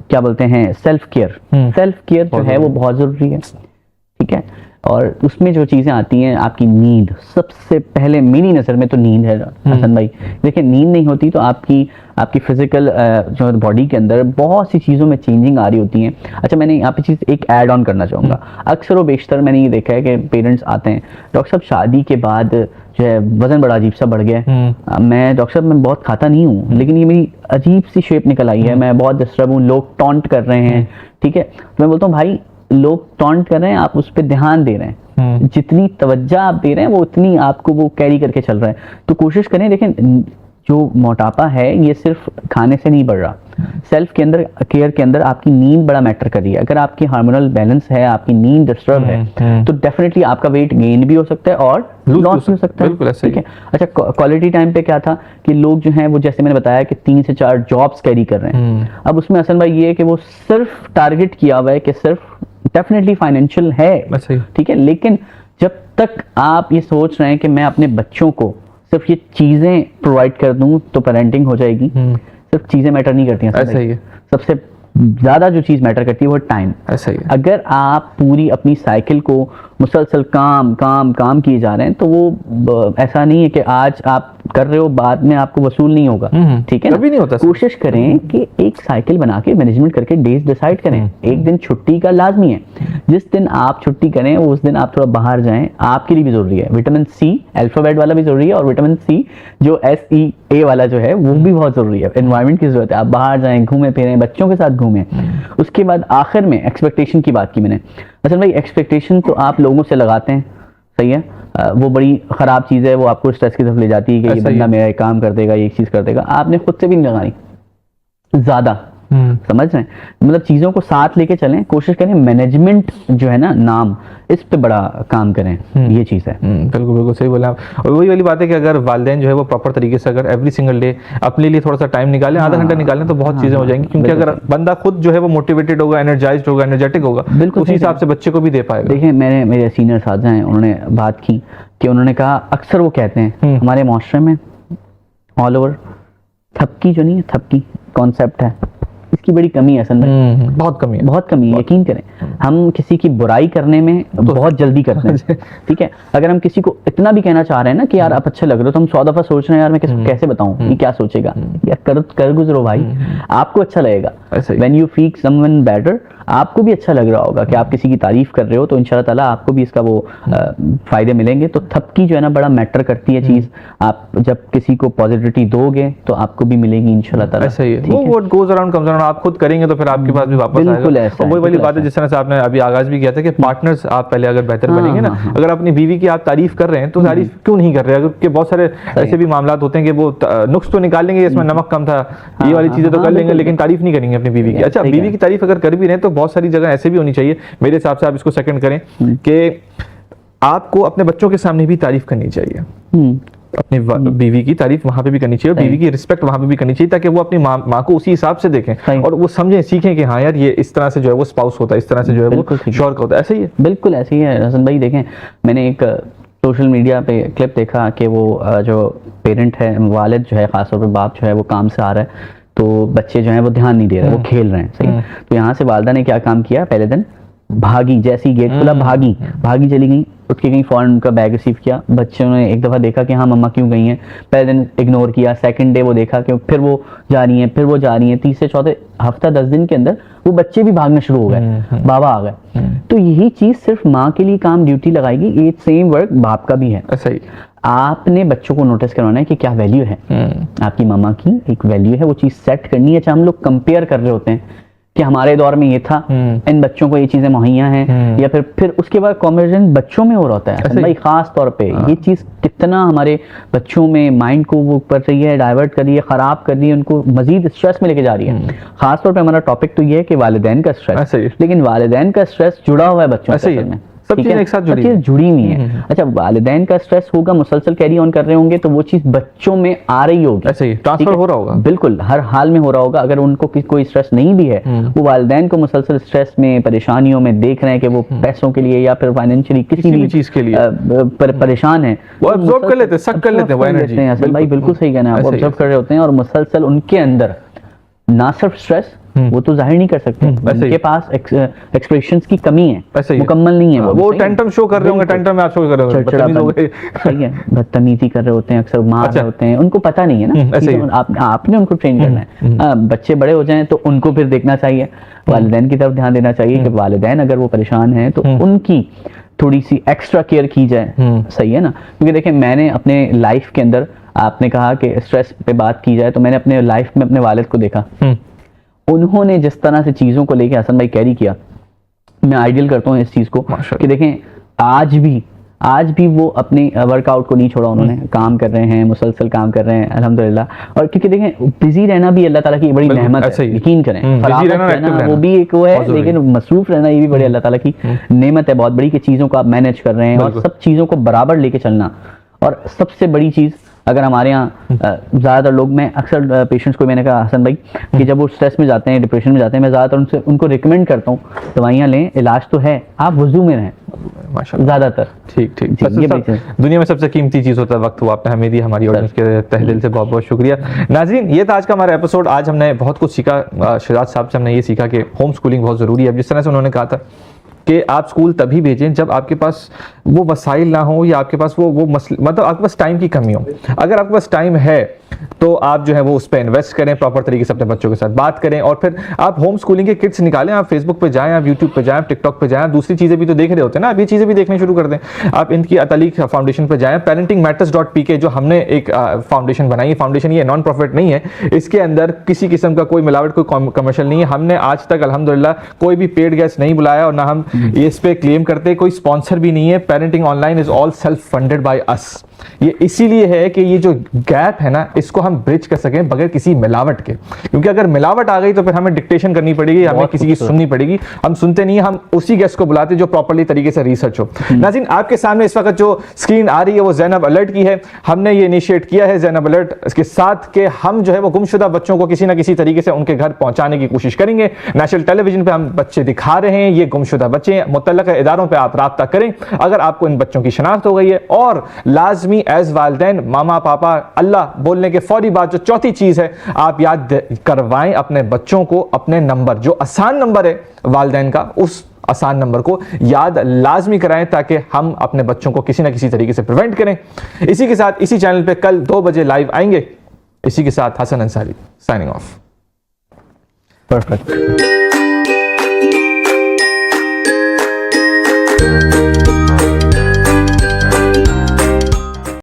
क्या बोलते हैं, सेल्फ केयर। सेल्फ केयर जो है वो बहुत ज़रूरी है। ठीक है, और उसमें जो चीज़ें आती हैं, आपकी नींद सबसे पहले मेरी नज़र में तो नींद है हसन भाई। देखिए, नींद नहीं होती तो आपकी फिजिकल जो बॉडी के अंदर बहुत सी चीज़ों में चेंजिंग आ रही होती हैं। अच्छा, मैंने यहाँ पे चीज़ एक ऐड ऑन करना चाहूँगा। अक्सर व बेशतर मैंने ये देखा है कि पेरेंट्स आते हैं, डॉक्टर साहब शादी के बाद जो है वजन बड़ा अजीब सा बढ़ गया है, मैं डॉक्टर साहब मैं बहुत खाता नहीं हूँ लेकिन ये मेरी अजीब सी शेप निकल आई है, मैं बहुत डिस्टर्ब हूँ, लोग टॉन्ट कर रहे हैं। ठीक है, तो मैं बोलता हूँ भाई, लोग टॉन्ट कर रहे हैं, आप उस पर ध्यान दे रहे हैं, जितनी तवज्जो आप दे रहे हैं वो उतनी आपको वो कैरी करके चल रहा है। तो कोशिश करें, देखें जो मोटापा है ये सिर्फ खाने से नहीं बढ़ रहा, सेल्फ के अंदर, केयर के अंदर आपकी नींद बड़ा मैटर कर रही है। अगर आपकी हार्मोनल बैलेंस है, आपकी नींद डिस्टर्ब है, तो डेफिनेटली आपका वेट गेन भी हो सकता है और लॉस भी हो सकता है। ठीक है। अच्छा, क्वालिटी टाइम पे क्या था कि लोग जो हैं वो, जैसे मैंने बताया कि 3 से 4 जॉब्स कैरी कर रहे हैं। अब उसमें असल भाई ये है कि वो सिर्फ टारगेट किया हुआ है कि सिर्फ डेफिनेटली फाइनेंशियल है, ठीक है, लेकिन जब तक आप ये सोच रहे हैं कि मैं अपने बच्चों को सिर्फ ये चीजें प्रोवाइड कर दूं तो पेरेंटिंग हो जाएगी, सिर्फ चीजें मैटर नहीं करती हैं।
ऐसा ही है।
सबसे ज्यादा जो चीज मैटर करती है वो टाइम।
ऐसा ही है।
अगर आप पूरी अपनी साइकिल को मुसलसल काम किए जा रहे हैं तो वो ऐसा नहीं है कि आज आप कर रहे हो बाद में आपको वसूल नहीं होगा। ठीक है ना?
कभी नहीं होता।
कोशिश करें कि एक साइकिल बना के मैनेजमेंट करके डेज डिसाइड करें। एक दिन छुट्टी का लाजमी है, जिस दिन आप छुट्टी करें उस दिन आप थोड़ा बाहर जाएं, आपके लिए भी जरूरी है। विटामिन सी, अल्फाबेट वाला भी जरूरी है, और विटामिन सी जो SEA वाला जो है वो भी बहुत जरूरी है। एनवायरमेंट की जरूरत है, आप बाहर जाएं, घूमें फिरें, बच्चों के साथ घूमें। उसके बाद आखिर में एक्सपेक्टेशन की बात की मैंने। असल भाई एक्सपेक्टेशन तो आप लोगों से लगाते हैं, सही है, वो बड़ी खराब चीज़ है, वो आपको स्ट्रेस की तरफ ले जाती है कि ये बंदा मेरा एक काम कर देगा, ये एक चीज़ कर देगा। आपने खुद से भी नहीं लगानी ज़्यादा, समझ रहे हैं? मतलब चीज़ों को साथ लेके चलें, कोशिश करें मैनेजमेंट जो है ना नाम, इस पे बड़ा काम करें, ये चीज़ है।
बिल्कुल बिल्कुल सही बोला आप। और वही वाली बात है कि अगर वालिदैन जो है वो प्रॉपर तरीके से अगर एवरी सिंगल डे अपने लिए थोड़ा सा टाइम निकालें, आधा घंटा निकालें, तो बहुत चीज़ें हो जाएंगी। क्योंकि अगर बंदा खुद जो है वो मोटिवेटेड होगा, एनर्जाइज्ड होगा, एनर्जेटिक होगा, उसी हिसाब से बच्चे को भी दे पाएगा।
देखिए, मेरे सीनियर साथी हैं, उन्होंने बात की कि उन्होंने कहा, अक्सर वो कहते हैं हमारे माशरे में ऑल ओवर थपकी जो नहीं है, थपकी कॉन्सेप्ट है, इसकी बड़ी कमी है असल में।
बहुत कमी है,
बहुत कमी है। यकीन करें, हम किसी की बुराई करने में बहुत जल्दी करते हैं। ठीक है, अगर हम किसी को इतना भी कहना चाह रहे हैं ना कि यार आप अच्छे लग रहे हो, तो हम 100 दफा सोच रहे हैं यार मैं किसको कैसे बताऊं, ये क्या सोचेगा। यार कर गुजरो भाई, आपको अच्छा लगेगा। When you feel someone better, आपको भी अच्छा लग रहा होगा कि आप किसी की तारीफ कर रहे हो, तो इंशाल्लाह ताला आपको भी इसका वो फायदे मिलेंगे। तो थपकी जो है ना बड़ा मैटर करती है चीज। आप जब किसी को पॉजिटिविटी दोगे तो आपको भी मिलेगी इंशाल्लाह ताला।
ऐसा ही है, वो what goes around comes around. आप खुद करेंगे तो फिर आपके पास भी वापस आएगा। वही वाली बात है जिस तरह से आपने अभी आगाज भी किया था कि पार्टनर्स आप पहले अगर बेहतर बनेंगे ना, अगर अपनी बीवी की आप तारीफ कर रहे हैं तो तारीफ क्यों नहीं कर रहे हैं? क्योंकि बहुत सारे ऐसे भी मामला होते हैं कि वो नुक्स तो निकाल लेंगे, इसमें नमक कम था, ये वाली चीजें तो कर लेंगे, लेकिन तारीफ नहीं करेंगे अपनी बीवी की। अच्छा, बीवी की तारीफ अगर कर भी रहे हैं तो बहुत सारी जगह ऐसे भी होनी चाहिए, मेरे हिसाब से आप इसको सेकंड करें, कि आपको अपने बच्चों के सामने भी तारीफ करनी चाहिए। अपनी बीवी की तारीफ वहां पे भी करनी चाहिए और बीवी की रिस्पेक्ट वहां पे भी करनी चाहिए, ताकि वो अपनी माँ को उसी हिसाब से देखें और वो समझें, सीखें कि हाँ यार ये इस तरह से जो है वो स्पाउस होता है, इस तरह से जो है वो शौहर का होता है। ऐसे ही है,
बिल्कुल ऐसे ही है हसन भाई। देखें, मैंने एक सोशल मीडिया पे क्लिप देखा कि वो जो पेरेंट है, वालिद जो है, खासतौर पर बाप जो है, वो काम से आ रहा है तो बच्चे जो है वो ध्यान नहीं दे रहे, वो खेल रहे हैं, सही। तो यहाँ से वालदा ने क्या काम किया, पहले दिन भागी, जैसे ही गेट खुला भागी चली गई, उठ के गई, फौरन उनका बैग रिसीव किया। बच्चों ने एक दफ़ा देखा कि हाँ मम्मा क्यों गई हैं, पहले दिन इग्नोर किया, सेकंड डे वो देखा कि फिर वो जा रही हैं, फिर वो जा रही हैं, तीसरे चौथे हफ्ता 10 दिन के अंदर वो बच्चे भी भागना शुरू हो गए, बाबा आ गए। तो यही चीज़ सिर्फ माँ के लिए काम ड्यूटी लगाएगी, ये सेम वर्क बाप का भी है।
सही,
आपने बच्चों को नोटिस करवाना है कि क्या वैल्यू है, आपकी मामा की एक वैल्यू है, वो चीज़ सेट करनी है। अच्छा, हम लोग कंपेयर कर रहे होते हैं कि हमारे दौर में ये था, इन बच्चों को ये चीजें मुहैया हैं, या फिर उसके बाद कॉम्पेरिजन बच्चों में हो रहा होता है भाई, खास तौर पे ये चीज कितना हमारे बच्चों में माइंड को वो कर रही है, डाइवर्ट कर रही है, खराब कर रही है, उनको मजीद स्ट्रेस में लेके जा रही है। खास तौर पे हमारा टॉपिक तो ये है कि वालिदैन का स्ट्रेस, लेकिन वालिदैन का स्ट्रेस जुड़ा हुआ है बच्चों में,
सब चीजें एक साथ
जुड़ी हुई है। अच्छा, वालिदैन का स्ट्रेस होगा, मुसलसल कैरी ऑन कर रहे होंगे, तो वो चीज बच्चों में आ रही होगी,
ऐसे ही ट्रांसफर हो रहा होगा,
बिल्कुल हर हाल में हो रहा होगा। अगर उनको कोई स्ट्रेस नहीं भी है, वो वालिदैन को मुसलसल स्ट्रेस में, परेशानियों में देख रहे हैं कि वो पैसों के लिए या फिर फाइनेंशियली किसी भी चीज के लिए परेशान है,
वो ऑब्जर्व कर लेते हैं, सक कर लेते हैं वो एनर्जी।
भाई बिल्कुल सही कहना है, वो ऑब्जर्व कर रहे होते हैं और मुसलसल उनके अंदर ना सिर्फ स्ट्रेस, वो तो जाहिर नहीं कर सकते, उनके पास एक्सप्रेशंस की कमी है, मुकम्मल नहीं है,
वो टेंटम शो कर रहे होंगे, टेंटम में आप शो कर रहे होंगे, बदतमीज हो गए,
सही है, बदतमीजी कर रहे होते हैं, अक्सर मार रहे होते हैं, उनको पता नहीं है ना, आपने उनको ट्रेन करना है। बच्चे बड़े हो जाएं तो उनको फिर देखना चाहिए, वालिदैन की तरफ ध्यान देना चाहिए कि वालिदैन अगर वो परेशान हैं तो उनकी थोड़ी सी एक्स्ट्रा केयर की जाए, सही है ना। क्योंकि देखिए, मैंने अपने लाइफ के अंदर, आपने कहा कि स्ट्रेस पे बात की जाए, तो मैंने अपने लाइफ में अपने वालिद को देखा, उन्होंने जिस तरह से चीजों को लेके हसन भाई कैरी किया, मैं आइडियल करता हूँ इस चीज को कि देखें आज भी वो अपने वर्कआउट को नहीं छोड़ा, उन्होंने काम कर रहे हैं, मुसलसल काम कर रहे हैं अल्हम्दुलिल्लाह। और क्योंकि देखें, बिजी रहना भी अल्लाह ताला की बड़ी नेमत है, यकीन करें, रहना वो भी एक वो है, लेकिन मसरूफ रहना ये भी बड़ी अल्लाह ताला की नेमत है बहुत बड़ी, कि चीजों को आप मैनेज कर रहे हैं और सब चीजों को बराबर लेके चलना। और सबसे बड़ी चीज, अगर हमारे यहाँ ज़्यादातर लोग, मैं अक्सर पेशेंट्स को, मैंने कहा हसन भाई कि जब वो स्ट्रेस में जाते हैं, डिप्रेशन में जाते हैं, मैं ज़्यादातर उनको रिकमेंड करता हूँ दवाइयाँ लें, इलाज तो है, आप वुज़ू में रहें माशाअल्लाह, ज़्यादातर।
ठीक दुनिया में सबसे कीमती चीज़ होता है वक्त, वो आपने हमें दी, हमारी ऑडियंस के तहे दिल से बहुत बहुत शुक्रिया। नाज़रीन, ये था आज का हमारा एपिसोड। आज हमने बहुत कुछ सीखा, शहजाद साहब से हमने ये सीखा कि होम स्कूलिंग बहुत ज़रूरी है। जिस तरह से उन्होंने कहा था कि आप स्कूल तभी भेजें जब आपके पास वो वसाइल ना हो, या आपके पास वो मतलब आपके पास टाइम की कमी हो। अगर आपके पास टाइम है तो आप जो है वो उस पर इन्वेस्ट करें, प्रॉपर तरीके से अपने बच्चों के साथ बात करें, और फिर आप होम स्कूलिंग के किट्स निकालें। आप फेसबुक पे जाएं, आप यूट्यूब पे जाएं, आप टिकटॉक पे जाएं, दूसरी चीज़ें भी तो देख रहे होते हैं ना, आप ये चीज़ें भी देखने शुरू कर दें। आप इनकी अतलीक फाउंडेशन पर जाएं, parentingmatters.pk जो हमने एक फाउंडेशन बनाई है, फाउंडेशन ये नॉन प्रॉफिट नहीं है, इसके अंदर किसी किस्म का कोई मिलावट, कोई कमर्शियल नहीं है। हमने आज तक अल्हम्दुलिल्लाह कोई भी पेड गेस्ट नहीं बुलाया, और ना हम इस पे क्लेम करते, कोई स्पॉन्सर भी नहीं है। Parenting online is all self funded by us. ये इसीलिए है कि ये जो गैप है ना, इसको हम ब्रिज कर सकें बगैर किसी मिलावट के, क्योंकि अगर मिलावट आ गई तो फिर हमें डिक्टेशन करनी पड़ेगी, हमें किसी की सुननी पड़ेगी, हम सुनते नहीं, हम उसी गेस्ट को बुलाते जो प्रॉपर्ली तरीके से रिसर्च हो। नाज़रीन, आपके सामने इस वक्त जो स्क्रीन आ रही है वो ज़ैनब अलर्ट की है। हमने ये इनिशिएट किया है ज़ैनब अलर्ट इसके साथ कि हम जो है वो गुमशुदा बच्चों को किसी ना किसी तरीके से उनके घर पहुंचाने की कोशिश करेंगे। नेशनल टेलीविजन पे हम बच्चे दिखा रहे हैं, ये गुमशुदा बच्चे हैं। मुतल्लिका इदारों पे आप राब्ता करें अगर आपको इन बच्चों की शनाख्त हो गई है, और लाजमी एज वालिदैन, मामा पापा, अल्लाह बोलने के फौरी बाद जो चौथी चीज है, आप याद करवाएं अपने बच्चों को अपने नंबर, जो आसान नंबर है वालिदैन का, उस आसान नंबर को याद लाजमी कराएं, ताकि हम अपने बच्चों को किसी ना किसी तरीके से प्रिवेंट करें। इसी के साथ इसी चैनल पे कल 2 बजे लाइव आएंगे। इसी के साथ Hasan Ansari signing off.
Perfect.